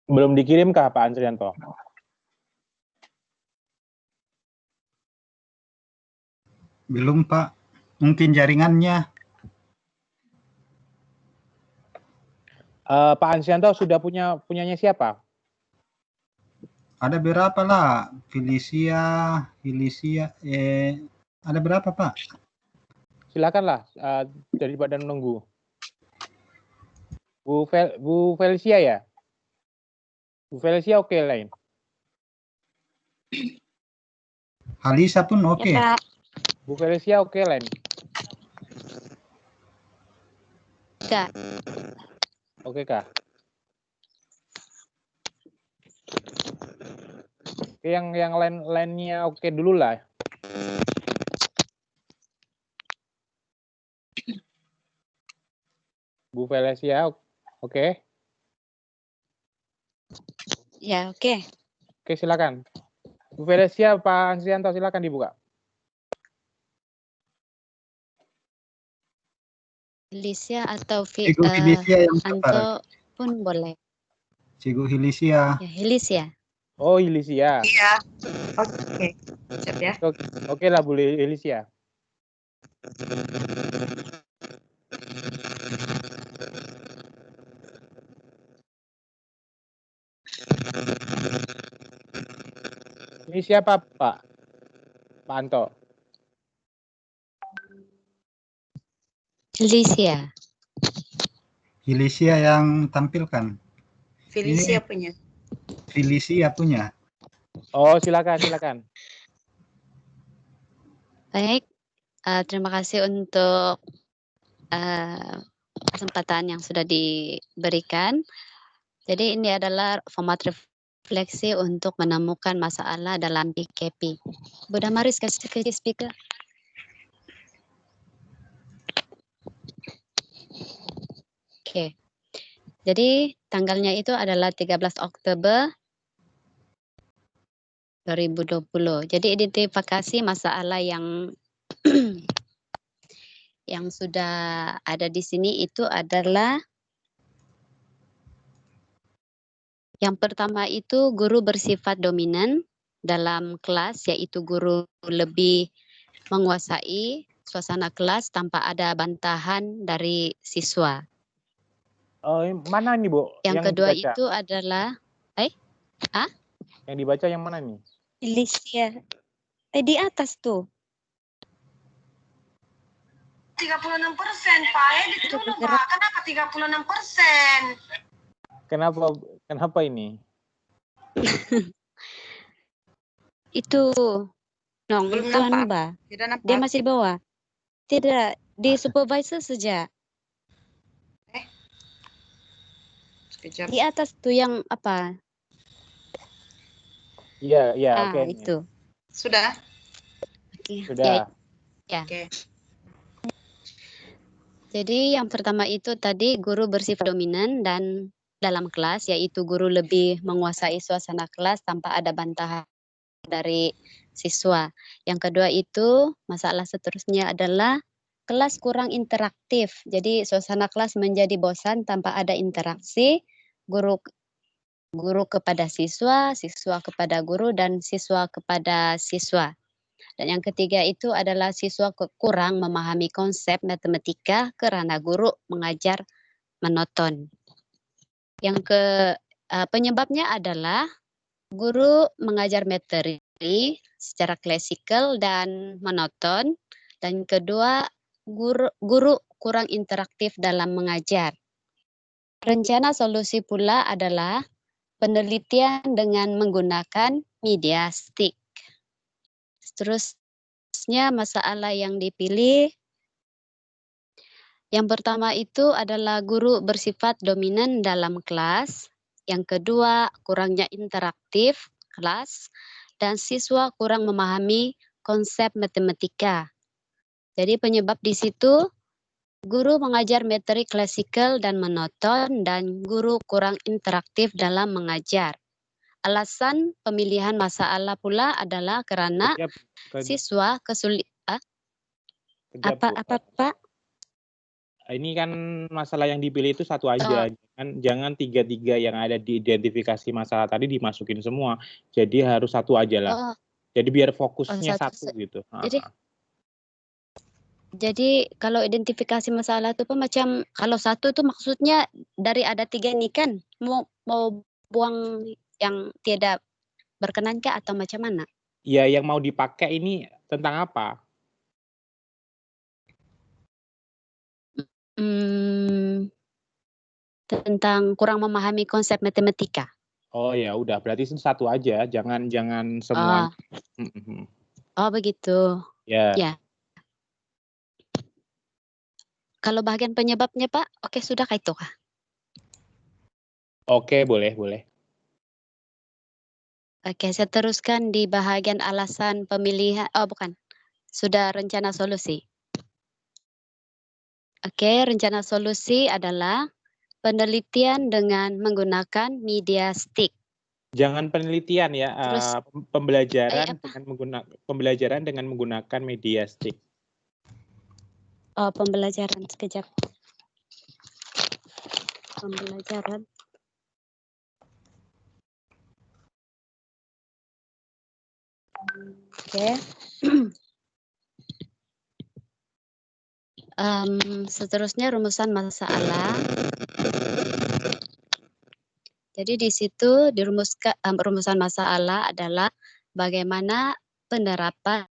Belum dikirim kah, Pak Ansrianto? Belum, Pak. Mungkin jaringannya. Pak Ansrianto sudah punyanya siapa? Ada berapa lah? Felicia, ada berapa, Pak? Silakanlah, daripada menunggu. Bu Felicia ya? Bu Felicia oke lain. Halisa pun oke. Ya, Pak. Bu Felicia oke lain. Enggak. Oke kah? Oke, yang lainnya oke dulu lah. Bu Felicia oke. Ya, oke. Oke, silakan. Bu Felicia, Pak Ansrianto, silakan dibuka. Felicia atau Cikgu Felicia yang Anto pun boleh. Cikgu Felicia. Ya, Felicia. Oh, Felicia. Iya. Oke. Siap ya. Oke lah, Bu Felicia. Ini siapa, Pak? Pak Anto. Felicia. Felicia yang tampilkan. Felicia punya. Felicia punya. Oh, silakan. Baik. Terima kasih untuk kesempatan yang sudah diberikan. Jadi ini adalah format refleksi untuk menemukan masalah dalam PKP. Bu Damaris, kasih ke speaker. Oke. Jadi tanggalnya itu adalah 13 Oktober 2020. Jadi identifikasi masalah yang yang sudah ada di sini itu adalah yang pertama itu guru bersifat dominan dalam kelas, yaitu guru lebih menguasai suasana kelas tanpa ada bantahan dari siswa. Mana nih, Bu? Yang kedua dibaca? Itu adalah Yang dibaca yang mana nih? Felicia. Di atas tuh. 36%, Pak. Itu dulu, Pak. Kenapa 36%? Kenapa ini? Itu itu Mbak. Dia masih di bawah. Tidak, di supervisor saja. Sekejap. Di atas tuh yang apa? Iya, oke. Itu. Sudah? Sudah. Ya. Jadi yang pertama itu tadi guru bersifat dominan dan dalam kelas, yaitu guru lebih menguasai suasana kelas tanpa ada bantahan dari siswa. Yang kedua itu masalah seterusnya adalah kelas kurang interaktif. Jadi suasana kelas menjadi bosan tanpa ada interaksi guru kepada siswa, siswa kepada guru, dan siswa kepada siswa. Dan yang ketiga itu adalah siswa kurang memahami konsep matematika karena guru mengajar monoton. Penyebabnya adalah guru mengajar materi secara klasikal dan monoton. Dan kedua, guru kurang interaktif dalam mengajar. Rencana solusi pula adalah penelitian dengan menggunakan media stick. Seterusnya masalah yang dipilih. Yang pertama itu adalah guru bersifat dominan dalam kelas. Yang kedua, kurangnya interaktif kelas. Dan siswa kurang memahami konsep matematika. Jadi penyebab di situ, guru mengajar materi klasikal dan monoton, dan guru kurang interaktif dalam mengajar. Alasan pemilihan masalah pula adalah karena siswa kesulitan. Apa Pak? Ini kan masalah yang dipilih itu satu aja, jangan tiga-tiga yang ada di identifikasi masalah tadi dimasukin semua. Jadi harus satu aja lah. Jadi biar fokusnya satu gitu. Jadi kalau identifikasi masalah itu macam kalau satu itu maksudnya dari ada tiga ini kan mau buang yang tidak berkenan kah atau macam mana? Ya, yang mau dipakai ini tentang apa? Tentang kurang memahami konsep matematika. Oh ya udah, berarti satu aja, jangan semua. Oh begitu. Ya. Kalau bagian penyebabnya Pak, oke sudah kah itu kah? Oke, boleh. Oke, saya teruskan di bahagian alasan pemilihan. Oh bukan, sudah rencana solusi. Oke, rencana solusi adalah penelitian dengan menggunakan media stick. Jangan penelitian ya, pembelajaran dengan menggunakan media stick. Oh, pembelajaran sekejap. Pembelajaran. Oke. Seterusnya rumusan masalah. Jadi di situ dirumuskan rumusan masalah adalah bagaimana penerapan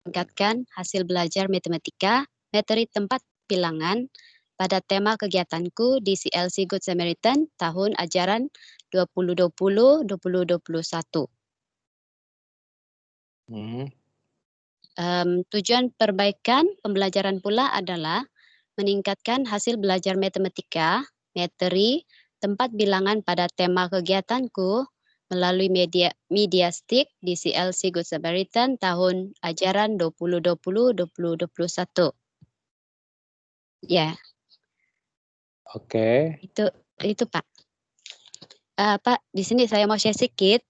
meningkatkan hasil belajar matematika materi tempat bilangan pada tema kegiatanku di CLC Good Samaritan tahun ajaran 2020-2021. Tujuan perbaikan pembelajaran pula adalah meningkatkan hasil belajar matematika, materi, tempat bilangan pada tema kegiatanku melalui media stick di CLC Good Samaritan tahun ajaran 2020-2021. Ya. Oke. Itu Pak. Pak, di sini saya mau share sedikit.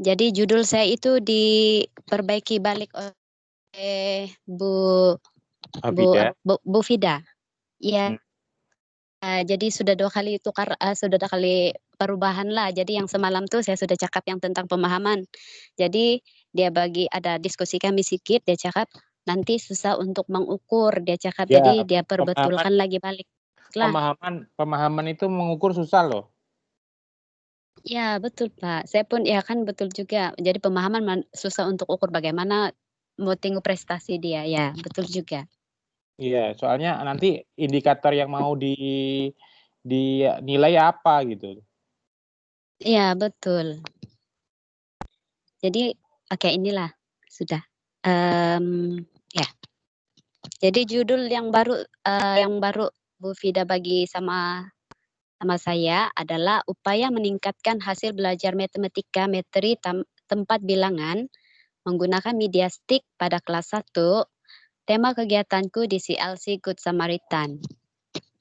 Jadi judul saya itu diperbaiki balik oleh Bu Fida. Iya. Jadi sudah dua kali perubahan lah. Jadi yang semalam tuh saya sudah cakap yang tentang pemahaman. Jadi dia ada diskusi kami sedikit, dia cakap nanti susah untuk mengukur, dia cakap. Ya, jadi dia perbetulkan lagi balik. Pemahaman itu mengukur susah loh. Ya betul Pak, saya pun ya kan betul juga. Jadi pemahaman susah untuk ukur bagaimana mau tengok prestasi dia, ya betul juga. Iya, soalnya nanti indikator yang mau dinilai apa gitu. Iya betul. Jadi oke, inilah sudah. Ya. Jadi judul yang baru Bu Fida bagi sama saya adalah upaya meningkatkan hasil belajar matematika materi tempat bilangan menggunakan media stick pada kelas 1. Tema kegiatanku di CLC Good Samaritan.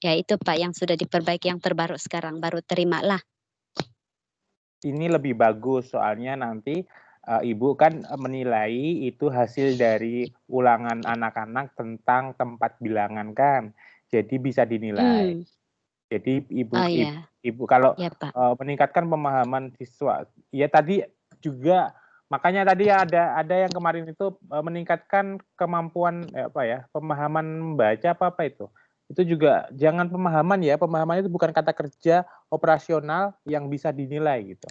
Ya itu Pak yang sudah diperbaiki yang terbaru sekarang, baru terimalah. Ini lebih bagus soalnya nanti Ibu kan menilai itu hasil dari ulangan anak-anak tentang tempat bilangan kan. Jadi bisa dinilai. Jadi Ibu kalau ya, Pak. Meningkatkan pemahaman siswa. Ya tadi juga makanya tadi ada yang kemarin itu meningkatkan kemampuan pemahaman membaca apa itu. Itu juga jangan pemahaman ya, pemahaman itu bukan kata kerja operasional yang bisa dinilai gitu.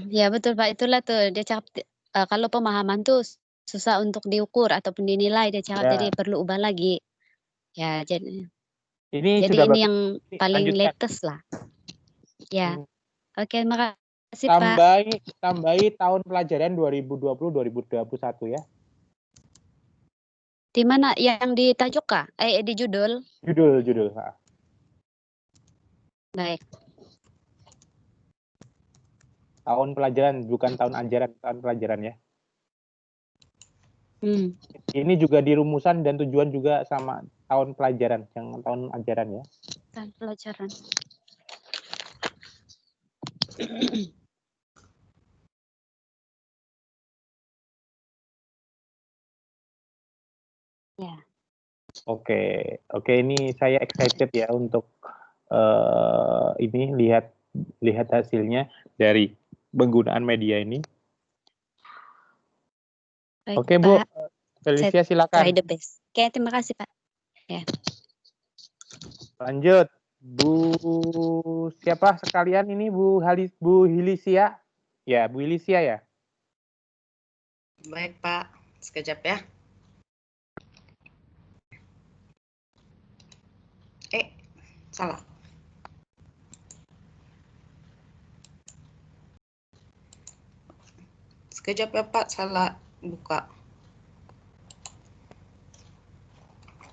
Ya betul Pak, itulah tuh dia cakap kalau pemahaman tuh susah untuk diukur ataupun dinilai, dia cakap jadi perlu ubah lagi. Ya jadi ini yang paling latest lah. Ya. Oke, makasih Pak. Tambahi tahun pelajaran 2020-2021 ya. Di mana yang di tajuk kah? Di judul? Judul. Baik. Tahun pelajaran, bukan tahun ajaran, tahun pelajaran ya. Ini juga di rumusan dan tujuan juga sama tahun pelajaran, jangan tahun ajaran ya. Tahun pelajaran. Ya. Oke, ini saya excited ya untuk ini lihat hasilnya dari penggunaan media ini. Baik, oke Bu, Pak. Felicia silakan. Try the best. Oke, terima kasih Pak. Ya. Lanjut, Bu siapa sekalian ini Bu Hilisia? Ya, Bu Hilisia ya. Baik Pak, sekejap ya. Salah. Sekejap ya Pak, salah buka.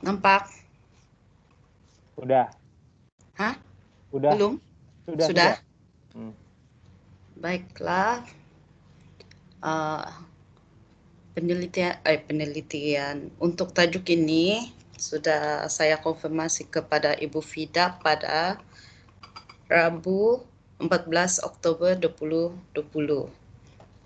Nampak? Udah. Hah? Udah. Belum? Sudah. Baiklah. Penelitian untuk tajuk ini sudah saya konfirmasi kepada Ibu Fida pada Rabu 14 Oktober 2020.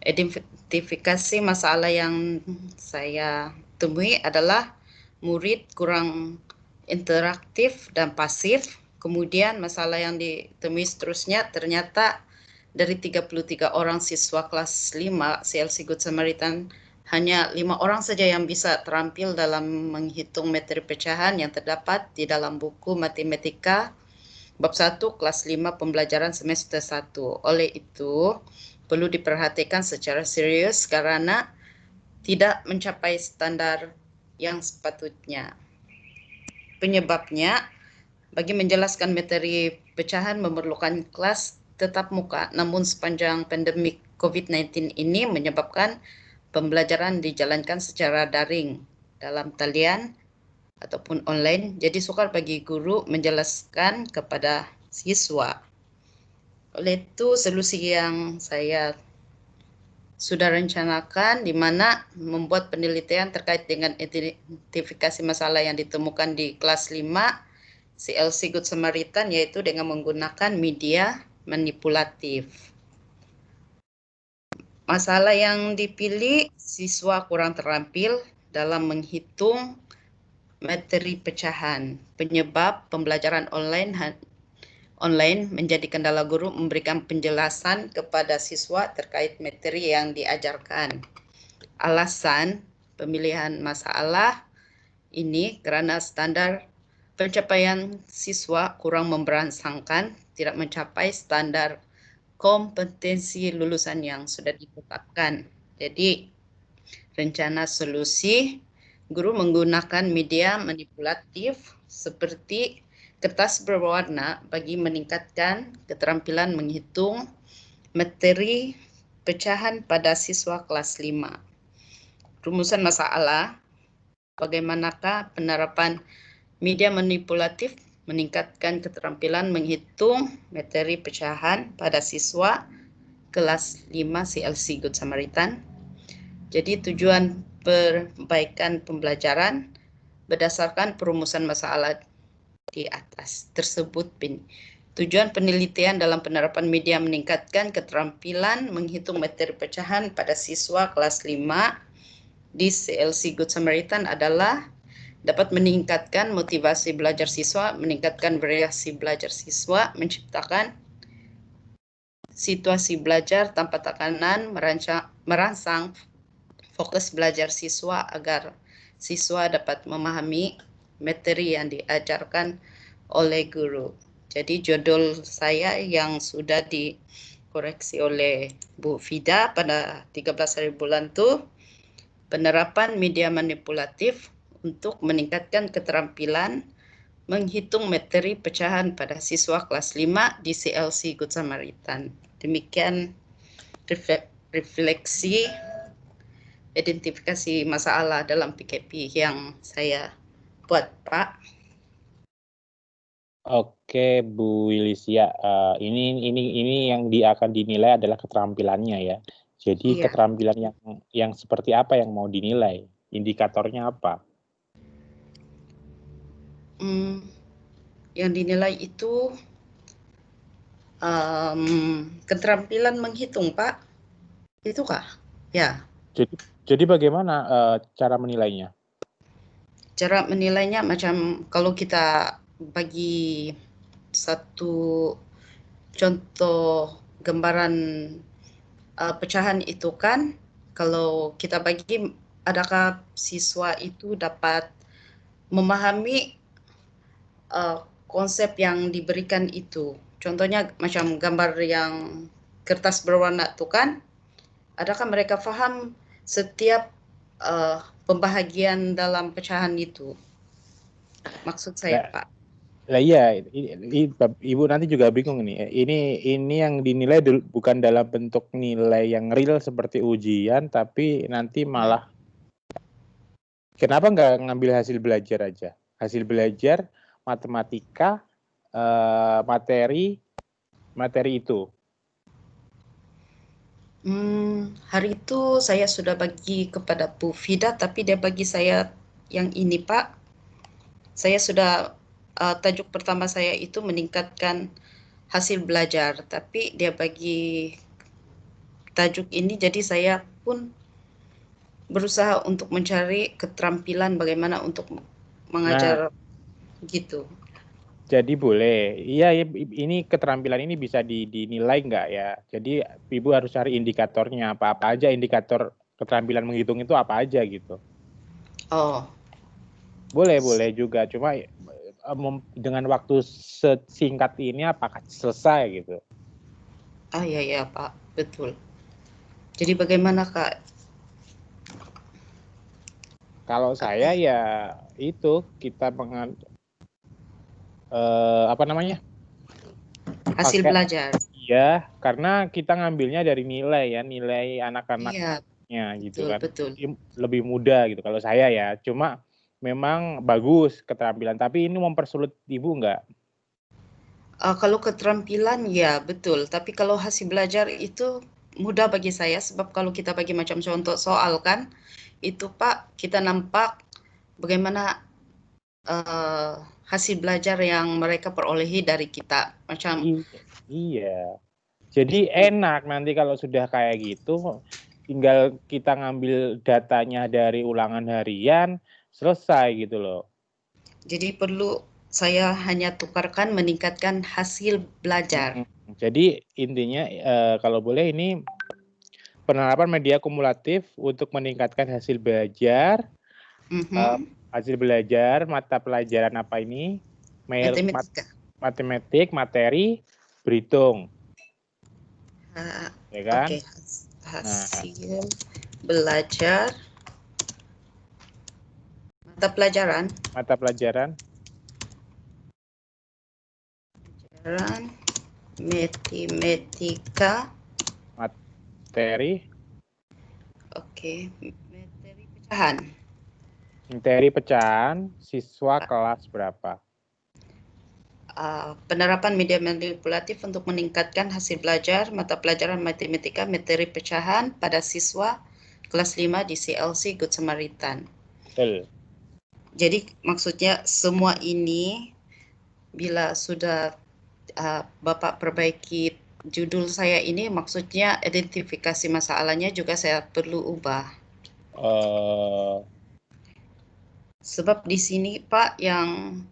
Identifikasi masalah yang saya temui adalah murid kurang interaktif dan pasif. Kemudian masalah yang ditemui seterusnya ternyata dari 33 orang siswa kelas 5 CLC Good Samaritan, hanya 5 orang saja yang bisa terampil dalam menghitung materi pecahan yang terdapat di dalam buku matematika bab 1 kelas 5 pembelajaran semester 1. Oleh itu, perlu diperhatikan secara serius karena tidak mencapai standar yang sepatutnya. Penyebabnya, bagi menjelaskan materi pecahan memerlukan kelas tetap muka, namun sepanjang pandemik COVID-19 ini menyebabkan pembelajaran dijalankan secara daring dalam talian ataupun online, jadi sukar bagi guru menjelaskan kepada siswa. Oleh itu, solusi yang saya sudah rencanakan di mana membuat penelitian terkait dengan identifikasi masalah yang ditemukan di kelas 5 CLC Good Samaritan, yaitu dengan menggunakan media manipulatif. Masalah yang dipilih, siswa kurang terampil dalam menghitung materi pecahan. Penyebab pembelajaran online menjadi kendala guru memberikan penjelasan kepada siswa terkait materi yang diajarkan. Alasan pemilihan masalah ini karena standar pencapaian siswa kurang memberangsangkan, tidak mencapai standar kompetensi lulusan yang sudah ditetapkan. Jadi, rencana solusi, guru menggunakan media manipulatif seperti kertas berwarna bagi meningkatkan keterampilan menghitung materi pecahan pada siswa kelas 5. Rumusan masalah, bagaimanakah penerapan media manipulatif meningkatkan keterampilan menghitung materi pecahan pada siswa kelas 5 CLC Good Samaritan. Jadi tujuan perbaikan pembelajaran berdasarkan perumusan masalah di atas tersebut. Tujuan penelitian dalam penerapan media meningkatkan keterampilan menghitung materi pecahan pada siswa kelas 5 di CLC Good Samaritan adalah dapat meningkatkan motivasi belajar siswa, meningkatkan variasi belajar siswa, menciptakan situasi belajar tanpa tekanan, merangsang fokus belajar siswa agar siswa dapat memahami materi yang diajarkan oleh guru. Jadi judul saya yang sudah dikoreksi oleh Bu Fida pada 13 hari bulan itu, penerapan media manipulatif untuk meningkatkan keterampilan menghitung materi pecahan pada siswa kelas 5 di CLC Good Samaritan. Demikian refleksi identifikasi masalah dalam PKP yang saya buat, Pak. Oke, Bu Wilisia, ini yang akan dinilai adalah keterampilannya ya. Jadi keterampilan yang seperti apa yang mau dinilai? Indikatornya apa? Yang dinilai itu keterampilan menghitung, Pak. Itu kah? Ya. Jadi bagaimana cara menilainya? Cara menilainya macam kalau kita bagi satu contoh gambaran pecahan itu kan, kalau kita bagi adakah siswa itu dapat memahami konsep yang diberikan itu. Contohnya macam gambar yang kertas berwarna itu kan, adakah mereka paham setiap pembahagian dalam pecahan itu? Maksud saya, Pak. Lah iya, Ibu nanti juga bingung nih. Ini yang dinilai bukan dalam bentuk nilai yang real seperti ujian, tapi nanti malah kenapa nggak ngambil hasil belajar aja? Hasil belajar matematika, materi itu. Hari itu saya sudah bagi kepada Bu Fida, tapi dia bagi saya yang ini, Pak. Saya sudah tajuk pertama saya itu meningkatkan hasil belajar, tapi dia bagi tajuk ini, jadi saya pun berusaha untuk mencari keterampilan bagaimana untuk mengajar gitu. Jadi boleh, iya ini keterampilan ini bisa dinilai nggak ya? Jadi Ibu harus cari indikatornya, apa aja indikator keterampilan menghitung itu apa aja gitu. Oh. Boleh juga, cuma dengan waktu sesingkat ini apakah selesai gitu? Iya Pak, betul. Jadi bagaimana Kak? Kalau saya ya itu kita hasil belajar. Iya, karena kita ngambilnya dari nilai ya, nilai anak-anaknya gitu betul, kan. Betul. Lebih mudah gitu kalau saya ya. Cuma memang bagus keterampilan, tapi ini mempersulit Ibu nggak? Kalau keterampilan ya betul, tapi kalau hasil belajar itu mudah bagi saya, sebab kalau kita bagi macam contoh soal kan, itu Pak kita nampak bagaimana hasil belajar yang mereka perolehi dari kita macam. Iya. Jadi enak nanti kalau sudah kayak gitu, tinggal kita ngambil datanya dari ulangan harian, selesai gitu loh. Jadi perlu saya hanya tukarkan meningkatkan hasil belajar. Jadi intinya kalau boleh ini penerapan media kumulatif untuk meningkatkan hasil belajar. Hasil belajar mata pelajaran apa ini? Matematik, materi, berhitung. Ya kan? Oke. Hasil belajar mata pelajaran matematika, materi. Oke, materi pecahan. Materi pecahan siswa kelas berapa? penerapan media manipulatif untuk meningkatkan hasil belajar mata pelajaran matematika materi pecahan pada siswa kelas 5 di CLC Good Samaritan. Betul. Jadi maksudnya semua ini bila sudah Bapak perbaiki judul saya ini, maksudnya identifikasi masalahnya juga saya perlu ubah. Sebab di sini Pak yang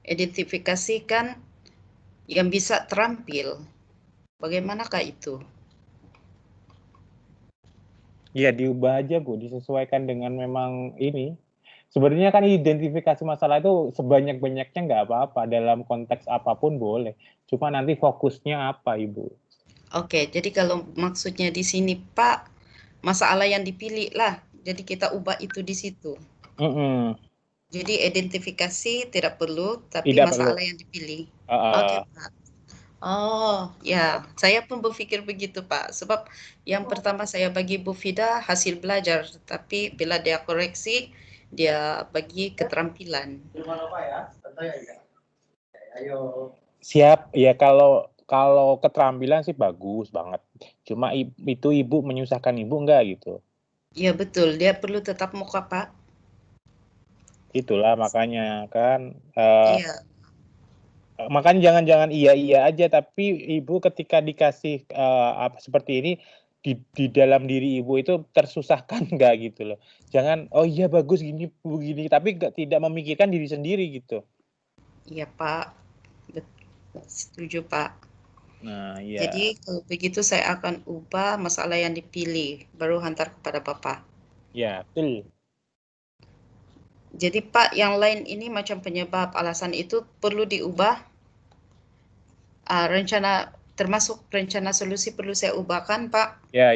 identifikasi kan yang bisa terampil. Bagaimanakah itu? Ya diubah aja Bu, disesuaikan dengan memang ini. Sebenarnya kan identifikasi masalah itu sebanyak-banyaknya nggak apa-apa, dalam konteks apapun boleh. Cuma nanti fokusnya apa Ibu? Oke, jadi kalau maksudnya di sini Pak, masalah yang dipilih lah. Jadi kita ubah itu di situ. Jadi identifikasi tidak perlu, tapi Tidak masalah perlu. yang dipilih. Oke Pak. Oh ya, saya pun berpikir begitu Pak. Sebab yang pertama saya bagi Bu Fida hasil belajar, tapi bila dia koreksi, dia bagi keterampilan. Siap, ya kalau keterampilan sih bagus banget. Cuma itu Ibu menyusahkan Ibu enggak gitu? Iya betul, dia perlu tetap muka Pak. Itulah makanya kan. Iya. Makanya jangan iya aja, tapi Ibu ketika dikasih seperti ini di dalam diri Ibu itu tersusahkan enggak gitu loh. Jangan oh iya bagus gini begini, tapi tidak memikirkan diri sendiri gitu. Iya Pak, setuju Pak. Nah iya. Jadi kalau begitu saya akan ubah masalah yang dipilih, baru hantar kepada Bapak. Ya betul. Jadi Pak, yang lain ini macam penyebab alasan itu perlu diubah. Rencana termasuk rencana solusi perlu saya ubahkan Pak. Ya.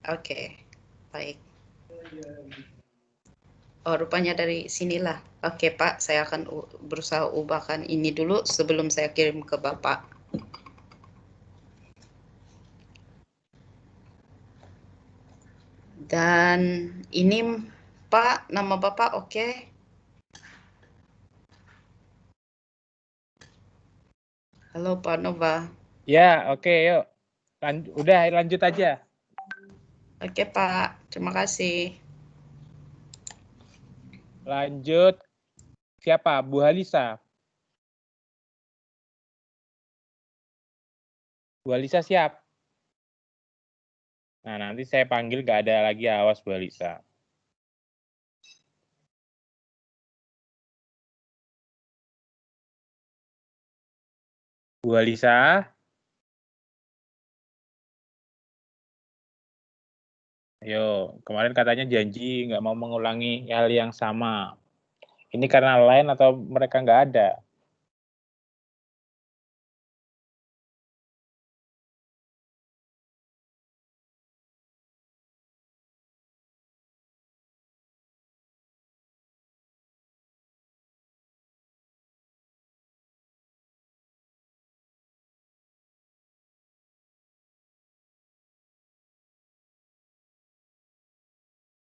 Oke, baik. Oh rupanya dari sinilah. Oke Pak, saya akan berusaha ubahkan ini dulu sebelum saya kirim ke Bapak. Dan ini Pak, nama Bapak oke? Halo Pak Nova. Ya, oke, yuk. Udah lanjut aja. Oke Pak, terima kasih. Lanjut. Siapa? Bu Halisa. Bu Halisa siap? Nah, nanti saya panggil gak ada lagi, awas Bu Halisa. Bu Halisa. Ayo, kemarin katanya janji nggak mau mengulangi hal yang sama. Ini karena lain atau mereka nggak ada?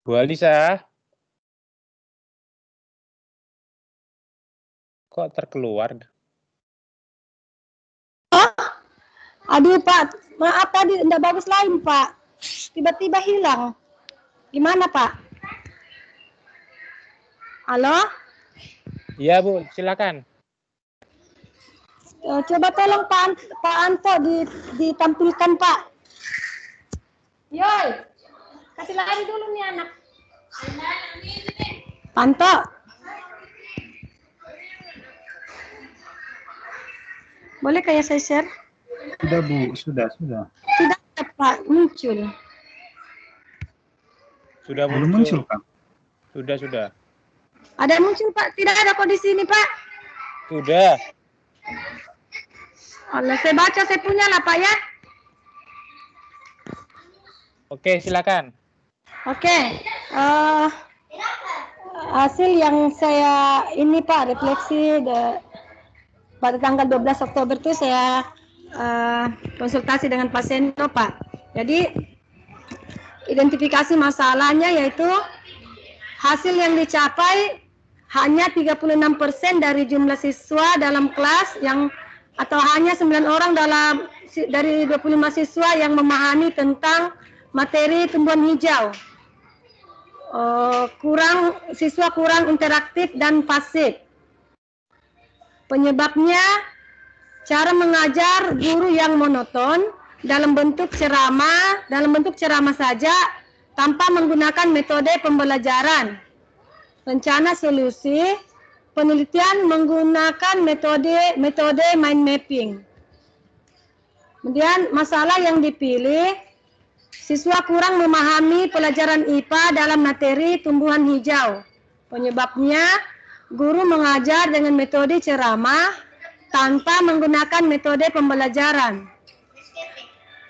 Bu Alisa, kok terkeluar? Aduh Pak, maaf tadi enggak bagus lain Pak. Tiba-tiba hilang. Gimana Pak? Halo? Iya Bu, silakan. Coba tolong Pak Anto ditampilkan Pak. Yoi, kasih lari dulu nih anak. Anto. Boleh kayak saya share? Sudah Bu, sudah. Tidak ada Pak, muncul. Sudah belum muncul Kang? Sudah. Ada muncul Pak, tidak ada kok di sini Pak. Sudah. Allah, saya baca saya punya lah Pak ya. Oke, silakan. Oke, hasil yang saya ini Pak refleksi pada tanggal 12 Oktober itu saya konsultasi dengan Pak Seno Pak. Jadi identifikasi masalahnya yaitu hasil yang dicapai hanya 36% dari jumlah siswa dalam kelas atau hanya 9 orang dari 25 siswa yang memahami tentang materi tumbuhan hijau. Siswa kurang interaktif dan pasif. Penyebabnya cara mengajar guru yang monoton dalam bentuk ceramah saja tanpa menggunakan metode pembelajaran. Rencana solusi, penelitian menggunakan metode mind mapping. Kemudian masalah yang dipilih, siswa kurang memahami pelajaran IPA dalam materi tumbuhan hijau. Penyebabnya, guru mengajar dengan metode ceramah tanpa menggunakan metode pembelajaran.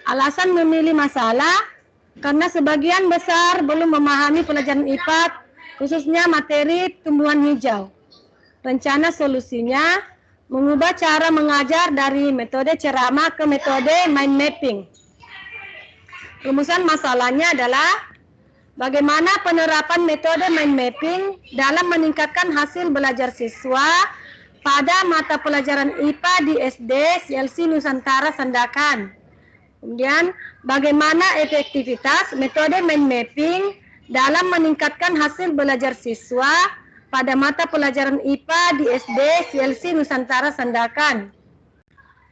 Alasan memilih masalah, karena sebagian besar belum memahami pelajaran IPA, khususnya materi tumbuhan hijau. Rencana solusinya, mengubah cara mengajar dari metode ceramah ke metode mind mapping. Rumusan masalahnya adalah bagaimana penerapan metode mind mapping dalam meningkatkan hasil belajar siswa pada mata pelajaran IPA di SD CLC Nusantara Sandakan. Kemudian bagaimana efektivitas metode mind mapping dalam meningkatkan hasil belajar siswa pada mata pelajaran IPA di SD CLC Nusantara Sandakan.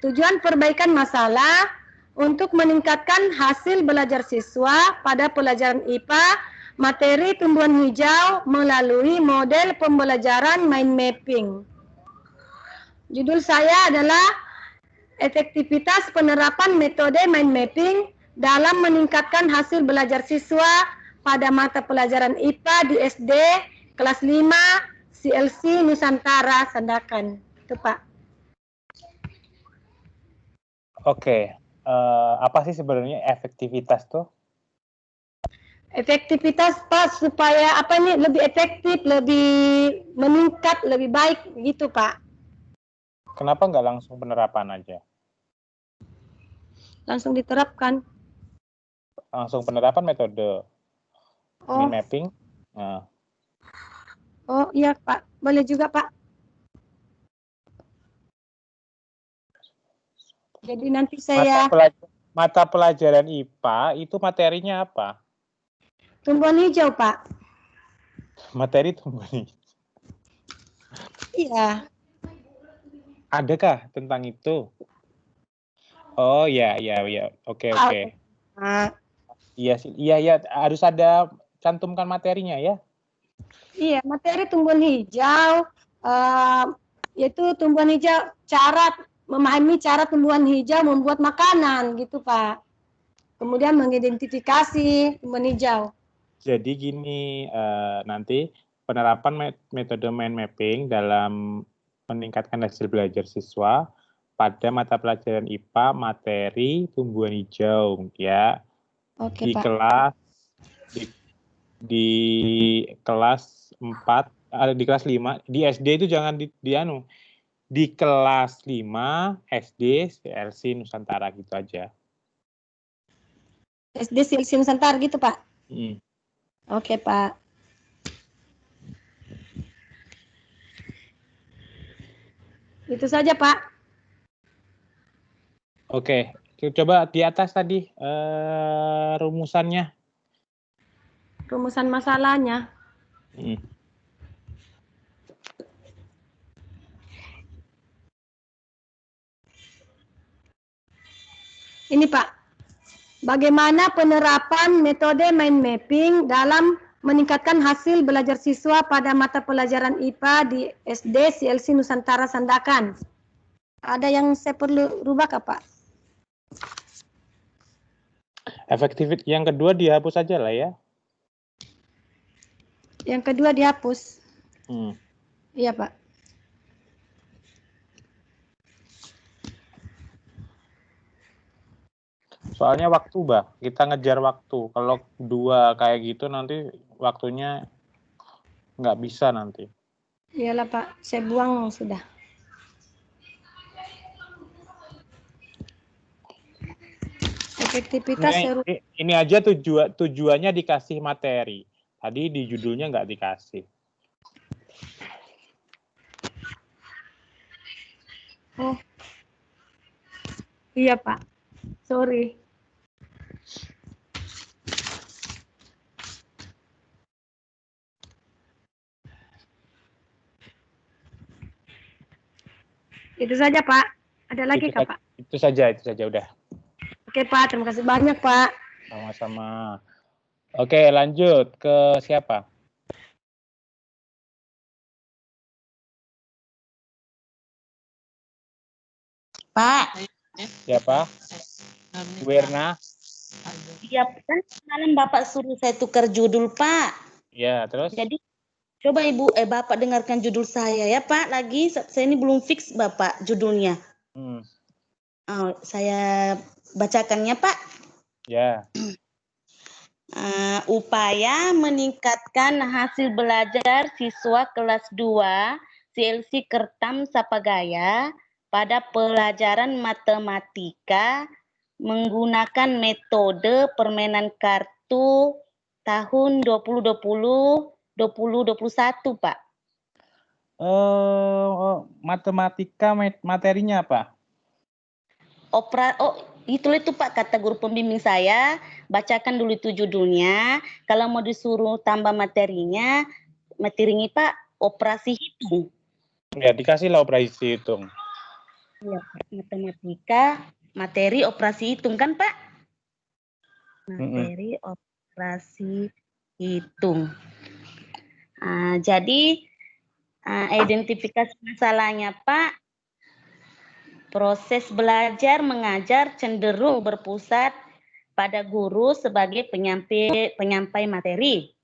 Tujuan perbaikan masalah untuk meningkatkan hasil belajar siswa pada pelajaran IPA materi tumbuhan hijau melalui model pembelajaran mind mapping. Judul saya adalah efektivitas penerapan metode mind mapping dalam meningkatkan hasil belajar siswa pada mata pelajaran IPA di SD kelas 5 CLC Nusantara Sandakan. Itu Pak. Oke, apa sih sebenarnya efektivitas tuh? Efektivitas Pak supaya lebih efektif, lebih meningkat, lebih baik gitu Pak. Kenapa nggak langsung penerapan aja? Langsung diterapkan. Langsung penerapan metode mind mapping. Nah. Oh iya Pak, boleh juga Pak. Jadi nanti saya... Mata pelajaran IPA itu materinya apa? Tumbuhan hijau Pak. Materi tumbuhan hijau. Iya. Adakah tentang itu? Oh ya, oke. Iya, harus ada cantumkan materinya ya. Iya, materi tumbuhan hijau, yaitu tumbuhan hijau, memahami cara tumbuhan hijau membuat makanan, gitu Pak. Kemudian mengidentifikasi tumbuhan hijau. Jadi gini, nanti penerapan metode mind mapping dalam meningkatkan hasil belajar siswa pada mata pelajaran IPA materi tumbuhan hijau, ya. Oke, di Pak. Di kelas 4, di kelas 5, di SD itu jangan di kelas 5 SD CLC Nusantara gitu aja. SD CLC Nusantara gitu Pak? Oke Pak. Itu saja Pak. Oke, coba di atas tadi rumusannya. Rumusan masalahnya. Ini Pak, bagaimana penerapan metode mind mapping dalam meningkatkan hasil belajar siswa pada mata pelajaran IPA di SD CLC Nusantara Sandakan? Ada yang saya perlu rubah kah Pak? Efektivitas yang kedua dihapus aja lah ya. Yang kedua dihapus. Iya Pak. Soalnya waktu, kita ngejar waktu. Kalau dua kayak gitu nanti waktunya nggak bisa nanti. Iyalah Pak, saya buang sudah. Efektivitas ini aja tujuannya dikasih materi. Tadi di judulnya nggak dikasih. Oh, iya Pak. Sorry. Itu saja Pak. Ada lagi Kak Pak? Itu saja udah. Oke Pak, terima kasih banyak Pak. Sama-sama. Oke, lanjut ke siapa? Pak. Siapa? Werna. Iya, kan malam Bapak suruh saya tukar judul, Pak. Ya, terus? Jadi coba Bapak dengarkan judul saya ya, Pak. Lagi saya ini belum fix Bapak judulnya. Oh, saya bacakannya, Pak. Ya. Upaya meningkatkan hasil belajar siswa kelas 2 CLC Kertam Sapagaya pada pelajaran matematika menggunakan metode permainan kartu tahun 2020-2021, Pak. Matematika materinya apa? Itu Pak kata guru pembimbing saya, bacakan dulu itu judulnya. Kalau mau disuruh tambah materinya Pak, operasi hitung. Ya, dikasihlah operasi hitung. Ya, Pak. Matematika, materi operasi hitung kan, Pak? Materi operasi hitung. Jadi, identifikasi masalahnya, Pak. Proses belajar mengajar cenderung berpusat pada guru sebagai penyampai materi.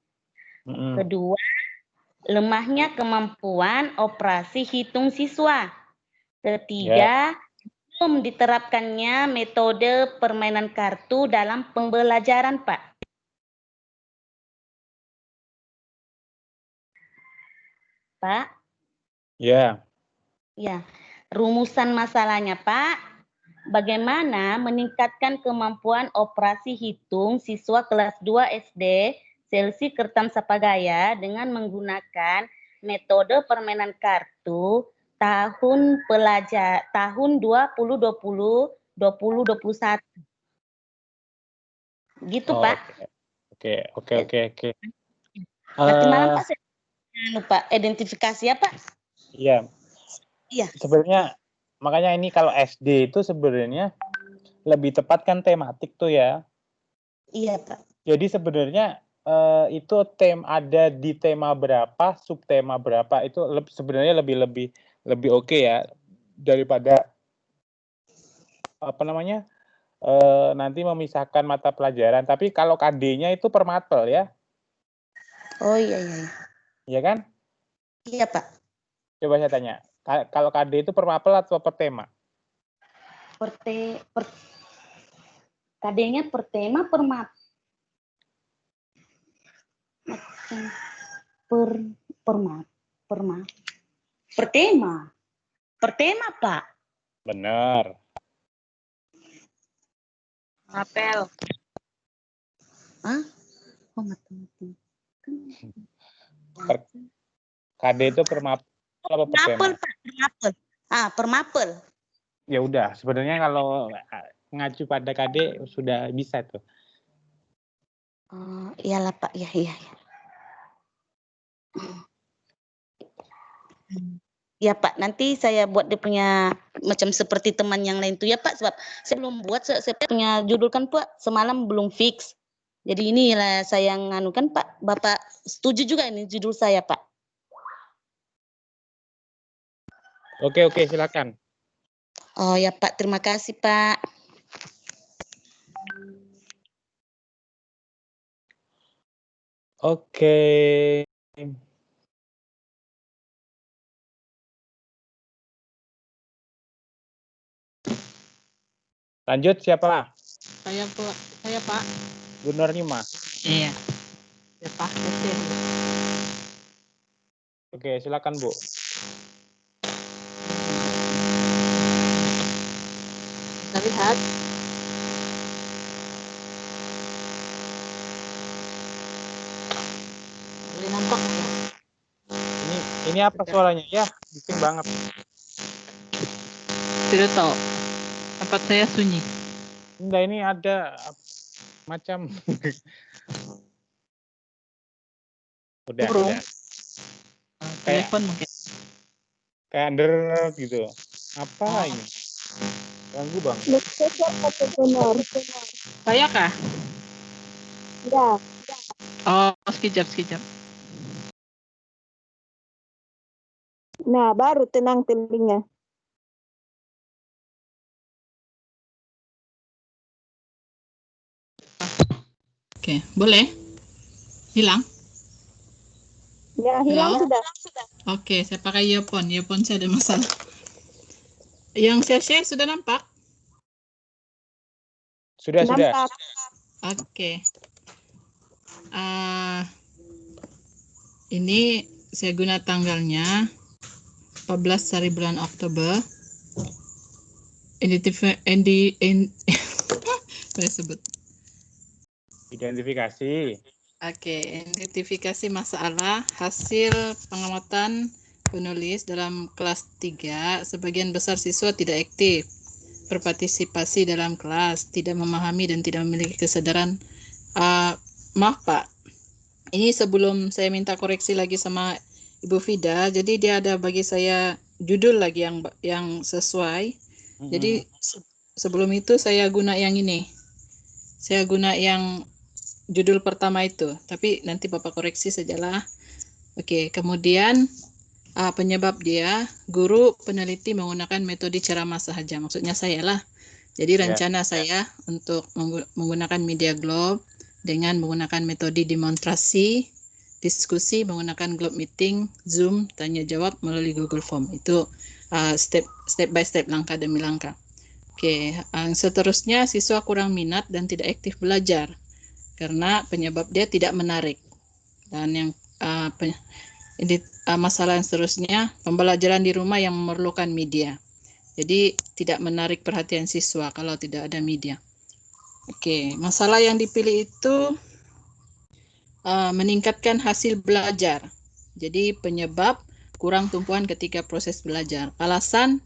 Kedua, lemahnya kemampuan operasi hitung siswa. Ketiga, belum diterapkannya metode permainan kartu dalam pembelajaran, Pak. Pak? Ya. Ya. Rumusan masalahnya, Pak. Bagaimana meningkatkan kemampuan operasi hitung siswa kelas 2 SD CLC Kertam Sapagaya dengan menggunakan metode permainan kartu tahun 2020-2021. Gitu, Pak. Oke. Nanti malam Pak saya lupa identifikasi ya, Pak? Iya. Iya. Sebenarnya makanya ini kalau SD itu sebenarnya lebih tepat kan tematik tuh ya. Iya, Pak. Jadi sebenarnya itu ada di tema berapa, subtema berapa itu sebenarnya lebih oke ya daripada nanti memisahkan mata pelajaran. Tapi kalau KD-nya itu per mapel ya. Oh iya. Iya kan? Iya, Pak. Coba saya tanya. Kalau KD itu per mapel atau per tema? KD-nya per tema, per map. Per tema. Per tema, Pak. Benar. Apel. Oh, matematika. KD itu per mapel apa per tema? Mapel, Pak. Per mapel. Ya udah, sebenarnya kalau ngacu pada KD sudah bisa tuh. Iyalah, Pak. Iya. Ya, Pak. Nanti saya buat dia punya macam seperti teman yang lain tuh ya, Pak. Sebab saya belum buat, saya punya judul kan, Pak. Semalam belum fix. Jadi inilah saya nganukan, Pak. Bapak setuju juga ini judul saya, Pak. Oke, silakan. Oh ya, Pak. Terima kasih, Pak. Oke. Lanjut siapa? Saya, Pak. Bu Nurnima. Iya. Ya, Pak. Oke, silakan, Bu. Kita lihat. Boleh nampak ya? Ini apa suaranya? Ya, bising banget. Tidak tahu. Tempat saya sunyi. Enggak, ini ada macam udah. Kayak Telepon mungkin. kayak under gitu. Apa ini? Ganggu bang. Saya kah? Ya. Oh, sekejap. Nah, baru tenang telinga. Oke, boleh? Hilang? Ya, hilang Halo? sudah. Oke, saya pakai earphone. Earphone saya ada masalah. Yang saya share sudah nampak? Sudah. Oke. Ini saya guna tanggalnya 14 hari bulan Oktober. Saya sebut. Identifikasi. Oke, identifikasi masalah hasil pengamatan penulis dalam kelas 3. Sebagian besar siswa tidak aktif berpartisipasi dalam kelas, tidak memahami dan tidak memiliki kesadaran. Maaf Pak, ini sebelum saya minta koreksi lagi sama Ibu Fida, jadi dia ada bagi saya judul lagi yang sesuai. Jadi sebelum itu saya guna yang ini. Saya guna yang judul pertama itu, tapi nanti Bapak koreksi sajalah. Oke, kemudian penyebab dia, guru peneliti menggunakan metode ceramah sahaja. Maksudnya saya lah. Jadi rencana saya untuk menggunakan media globe dengan menggunakan metode demonstrasi, diskusi menggunakan globe meeting, Zoom, tanya jawab melalui Google Form. Itu step by step, langkah demi langkah. Oke, seterusnya siswa kurang minat dan tidak aktif belajar karena penyebab dia tidak menarik. Dan yang masalah yang seterusnya, pembelajaran di rumah yang memerlukan media. Jadi tidak menarik perhatian siswa kalau tidak ada media. Oke, masalah yang dipilih itu meningkatkan hasil belajar. Jadi penyebab kurang tumpuan ketika proses belajar. Alasan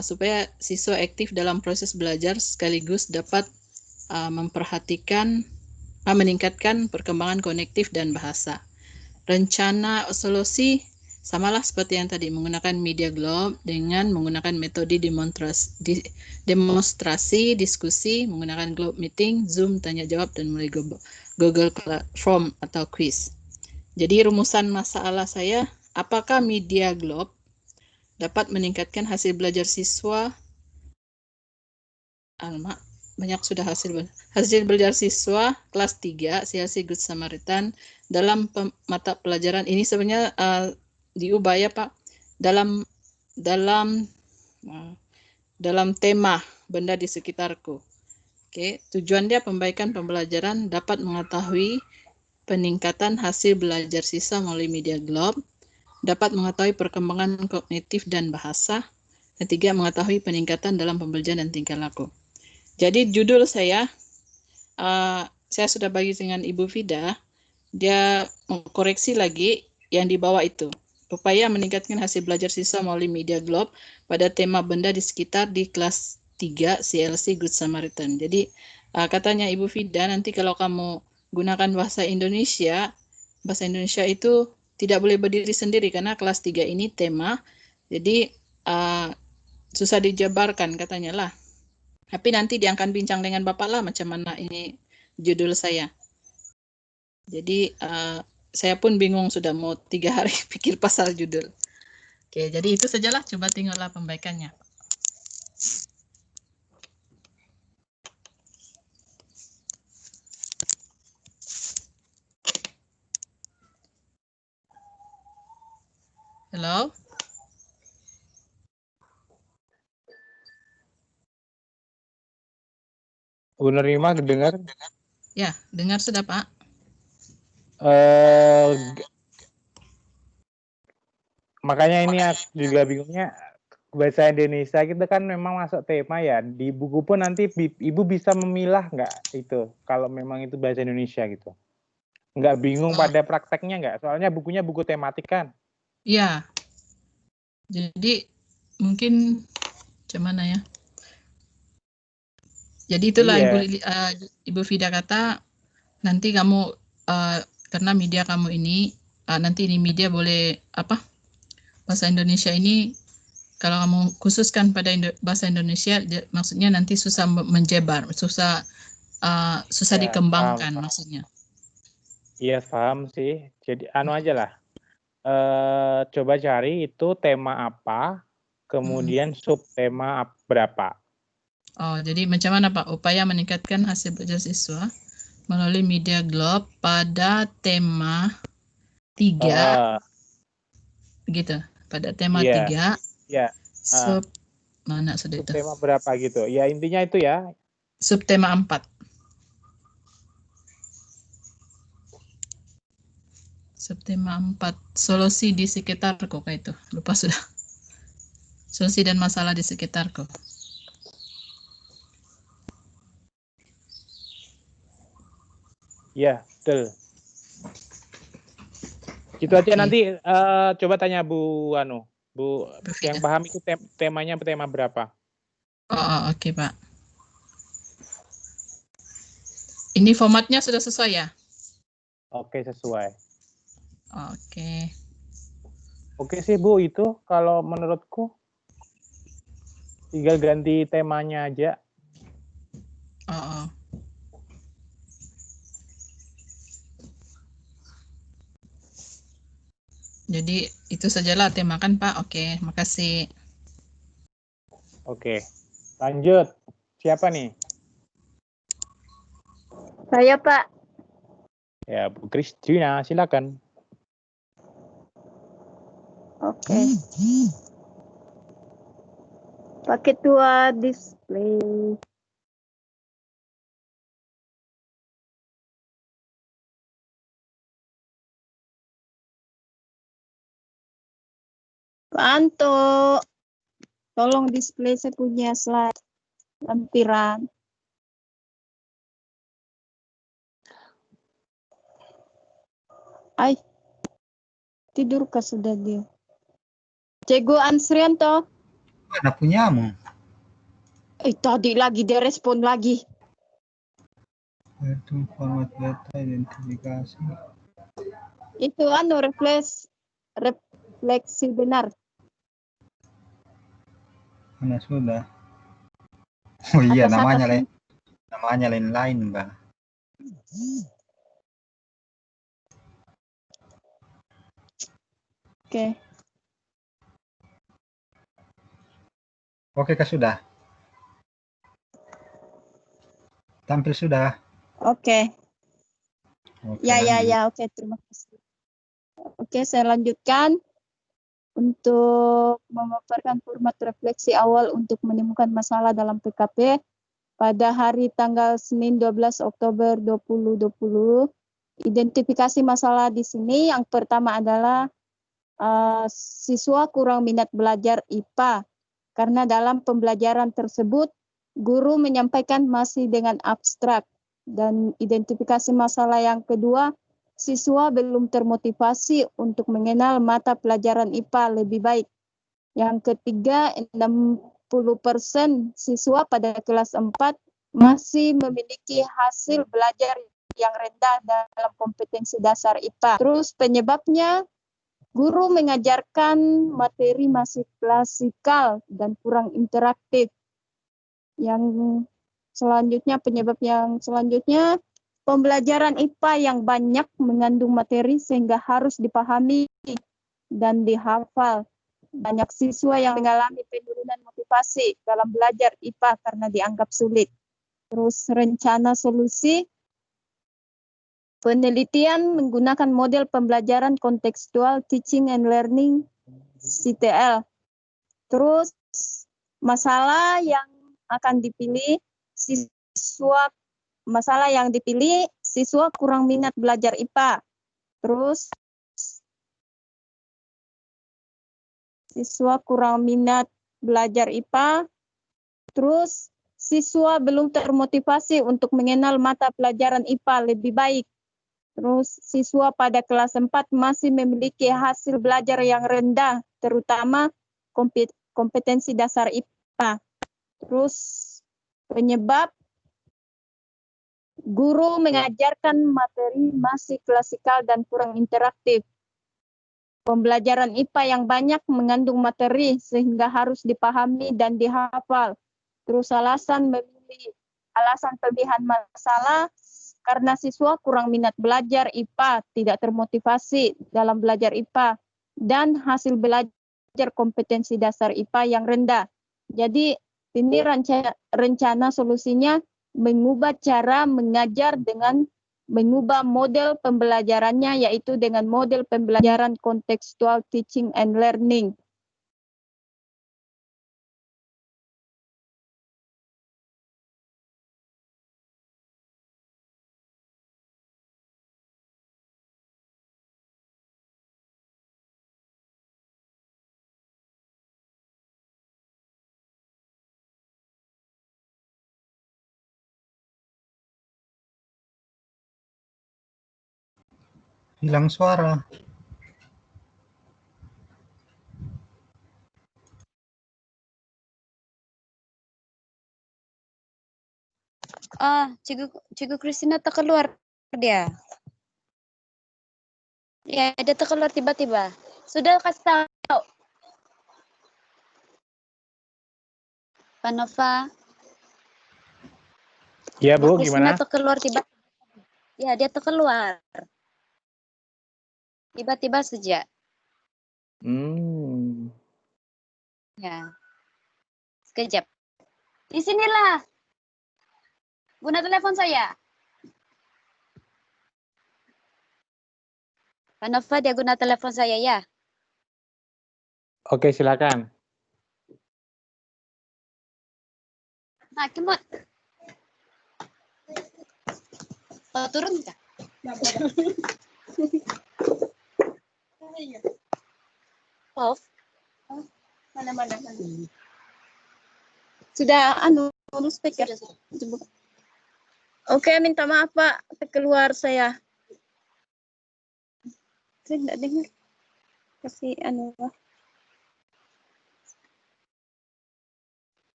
supaya siswa aktif dalam proses belajar sekaligus dapat meningkatkan perkembangan kognitif dan bahasa. Rencana solusi samalah seperti yang tadi, menggunakan media globe dengan menggunakan metode demonstrasi, diskusi, menggunakan globe meeting, Zoom, tanya jawab, dan melalui Google Form atau quiz. Jadi rumusan masalah saya, apakah media globe dapat meningkatkan hasil belajar siswa? Banyak sudah hasil belajar siswa kelas 3 CLC Good Samaritan dalam mata pelajaran ini sebenarnya diubah ya Pak, dalam tema benda di sekitarku. Oke, tujuan dia perbaikan pembelajaran, dapat mengetahui peningkatan hasil belajar siswa melalui media globe, dapat mengetahui perkembangan kognitif dan bahasa, ketiga mengetahui peningkatan dalam pembelajaran dan tingkah laku. Jadi judul saya sudah bagi dengan Ibu Fida, dia mengkoreksi lagi yang di bawah itu. Upaya meningkatkan hasil belajar siswa melalui media globe pada tema benda di sekitar di kelas 3 CLC Good Samaritan. Jadi katanya Ibu Fida, nanti kalau kamu gunakan bahasa Indonesia itu tidak boleh berdiri sendiri karena kelas 3 ini tema. Jadi susah dijabarkan katanya lah. Tapi nanti dia akan bincang dengan Bapak lah macam mana ini judul saya. Jadi saya pun bingung sudah mau 3 hari pikir pasal judul. Oke, jadi itu sajalah. Coba tengoklah pembaikannya. Halo? Bu Nerima dengar? Ya, dengar sudah Pak. Makanya ini juga bingungnya, bahasa Indonesia kita kan memang masuk tema ya. Di buku pun nanti Ibu bisa memilah nggak itu kalau memang itu bahasa Indonesia gitu. Nggak bingung pada prakteknya nggak? Soalnya bukunya buku tematik kan. Iya. Jadi mungkin Macam mana ya? Jadi itulah Iya. Ibu Fida kata, nanti kamu karena media kamu ini nanti ini media boleh bahasa Indonesia ini kalau kamu khususkan pada bahasa Indonesia maksudnya nanti susah menjebar, susah Ya, dikembangkan paham. maksudnya. Iya, paham sih. Jadi aja lah. Coba cari itu tema apa, kemudian subtema berapa. Oh, jadi macam mana Pak? Upaya meningkatkan hasil belajar siswa melalui media globe pada tema 3. Begitu. Pada tema 3. Iya. Sub mana sudah itu? Subtema berapa gitu. Ya, intinya itu ya. Subtema 4. Subtema 4. Solusi di sekitarku kayak itu. Lupa sudah. Solusi dan masalah di sekitarku. Iya, betul. Gitu aja nanti coba tanya Bu yang paham itu temanya tema berapa. Oke, Pak. Ini formatnya sudah sesuai ya? Oke, sesuai. Oke. Oke sih Bu, itu kalau menurutku tinggal ganti temanya aja. Jadi itu sajalah tema kan Pak. Oke, makasih. Oke, lanjut. Siapa nih? Saya Pak. Ya, Bu Kristina, silakan. Oke. Pakai tua display. Pak Anto, tolong display saya punya slide lampiran. Tidurkah sudah dia? Cego Ansrianto. Mana punyamu? Tadi lagi dia respon lagi. Itu format data identifikasi. Itu refleksi benar. Mana sudah? Oh iya, namanya lain-lain, Mbak. Oke. Oke, Kak, sudah. Tampil sudah. Oke. Oke, Ya, oke, terima kasih. Oke, saya lanjutkan untuk memaparkan format refleksi awal untuk menemukan masalah dalam PKP pada hari tanggal Senin 12 Oktober 2020. Identifikasi masalah di sini yang pertama adalah siswa kurang minat belajar IPA karena dalam pembelajaran tersebut guru menyampaikan masih dengan abstrak. Dan identifikasi masalah yang kedua, siswa belum termotivasi untuk mengenal mata pelajaran IPA lebih baik. Yang ketiga, 60% siswa pada kelas 4 masih memiliki hasil belajar yang rendah dalam kompetensi dasar IPA. Terus penyebabnya, guru mengajarkan materi masih klasikal dan kurang interaktif. Yang selanjutnya, penyebab yang selanjutnya, pembelajaran IPA yang banyak mengandung materi sehingga harus dipahami dan dihafal. Banyak siswa yang mengalami penurunan motivasi dalam belajar IPA karena dianggap sulit. Terus rencana solusi, penelitian menggunakan model pembelajaran kontekstual teaching and learning CTL. Terus masalah yang akan dipilih siswa kurang minat belajar IPA. Terus siswa kurang minat belajar IPA. Terus siswa belum termotivasi untuk mengenal mata pelajaran IPA lebih baik. Terus siswa pada kelas 4 masih memiliki hasil belajar yang rendah, terutama kompetensi dasar IPA. Terus penyebab guru mengajarkan materi masih klasikal dan kurang interaktif. Pembelajaran IPA yang banyak mengandung materi sehingga harus dipahami dan dihafal. Terus alasan pemilihan masalah karena siswa kurang minat belajar IPA, tidak termotivasi dalam belajar IPA, dan hasil belajar kompetensi dasar IPA yang rendah. Jadi ini rencana solusinya mengubah cara mengajar dengan mengubah model pembelajarannya, yaitu dengan model pembelajaran contextual teaching and learning. Hilang suara. Cikgu Christina tak keluar dia. Ya, dia tak keluar tiba-tiba. Sudah kasih tahu. Panova. Ya Bu, Christina gimana? tak keluar tiba-tiba. Ya, dia tak keluar. Tiba-tiba saja. Ya. Sekejap. Di sinilah. Guna telepon saya. Panova, dia guna telepon saya ya. Oke, silakan. Nah, Kimot. Turun kah? Off. Mana. Sudah speaker. Oke, minta maaf Pak, keluar saya. Saya tidak dengar. Kasih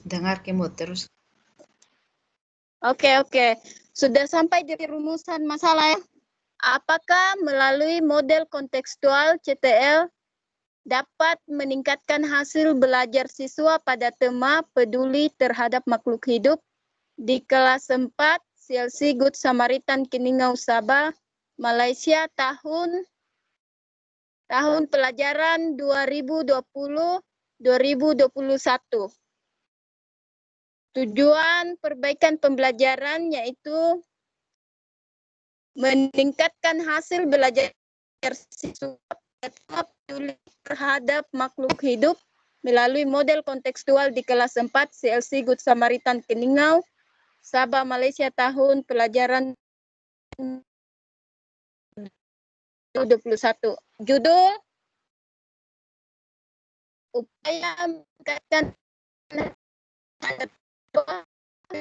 Dengar Kimot terus. Oke. Sudah sampai di rumusan masalah. Apakah melalui model kontekstual CTL dapat meningkatkan hasil belajar siswa pada tema peduli terhadap makhluk hidup di kelas 4 CLC Good Samaritan Keningau Sabah, Malaysia tahun pelajaran 2020-2021. Tujuan perbaikan pembelajaran yaitu meningkatkan hasil belajar siswa peduli terhadap makhluk hidup melalui model kontekstual di kelas 4 CLC Good Samaritan Keningau, Sabah, Malaysia tahun pelajaran 2021. Judul upaya meningkatkan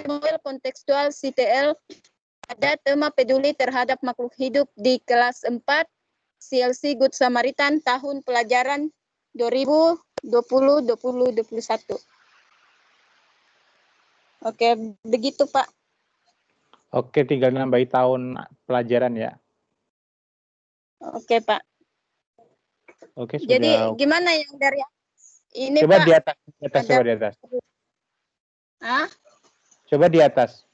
model kontekstual CTL pada tema peduli terhadap makhluk hidup di kelas 4 CLC Good Samaritan tahun pelajaran 2020-2021. Oke, begitu Pak. Oke, tinggal nambahi tahun pelajaran ya. Oke Pak. Oke, sudah. Jadi gimana yang dari ini coba Pak? Di atas, coba di atas. Hah? Coba di atas.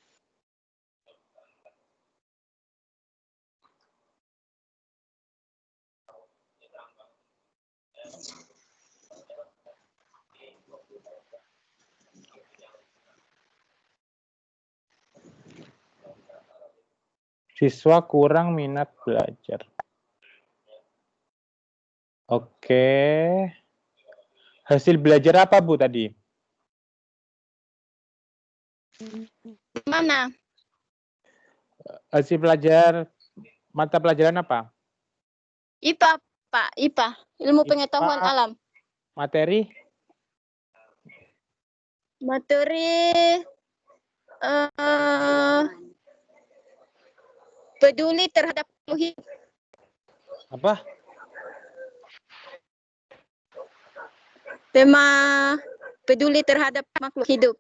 Siswa kurang minat belajar. Oke. Hasil belajar apa Bu tadi? Mana? Hasil belajar mata pelajaran apa? IPA, Pak. IPA. Ilmu pengetahuan IPA. alam. Materi? Materi peduli terhadap makhluk hidup. Apa? Tema peduli terhadap makhluk hidup.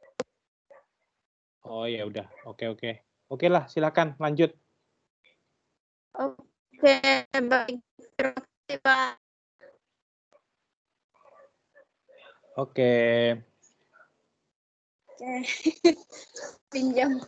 Oh ya udah, oke. Oke lah, silakan lanjut. Oke, baik. Terima kasih, Pak. Oke. Oke. Pinjam.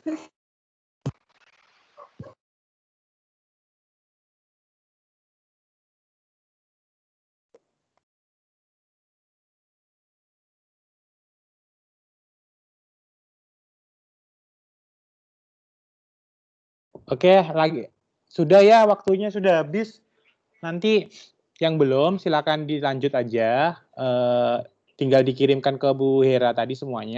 Oke, lagi. Sudah ya, waktunya sudah habis. Nanti yang belum silakan dilanjut aja. Tinggal dikirimkan ke Bu Hera tadi semuanya.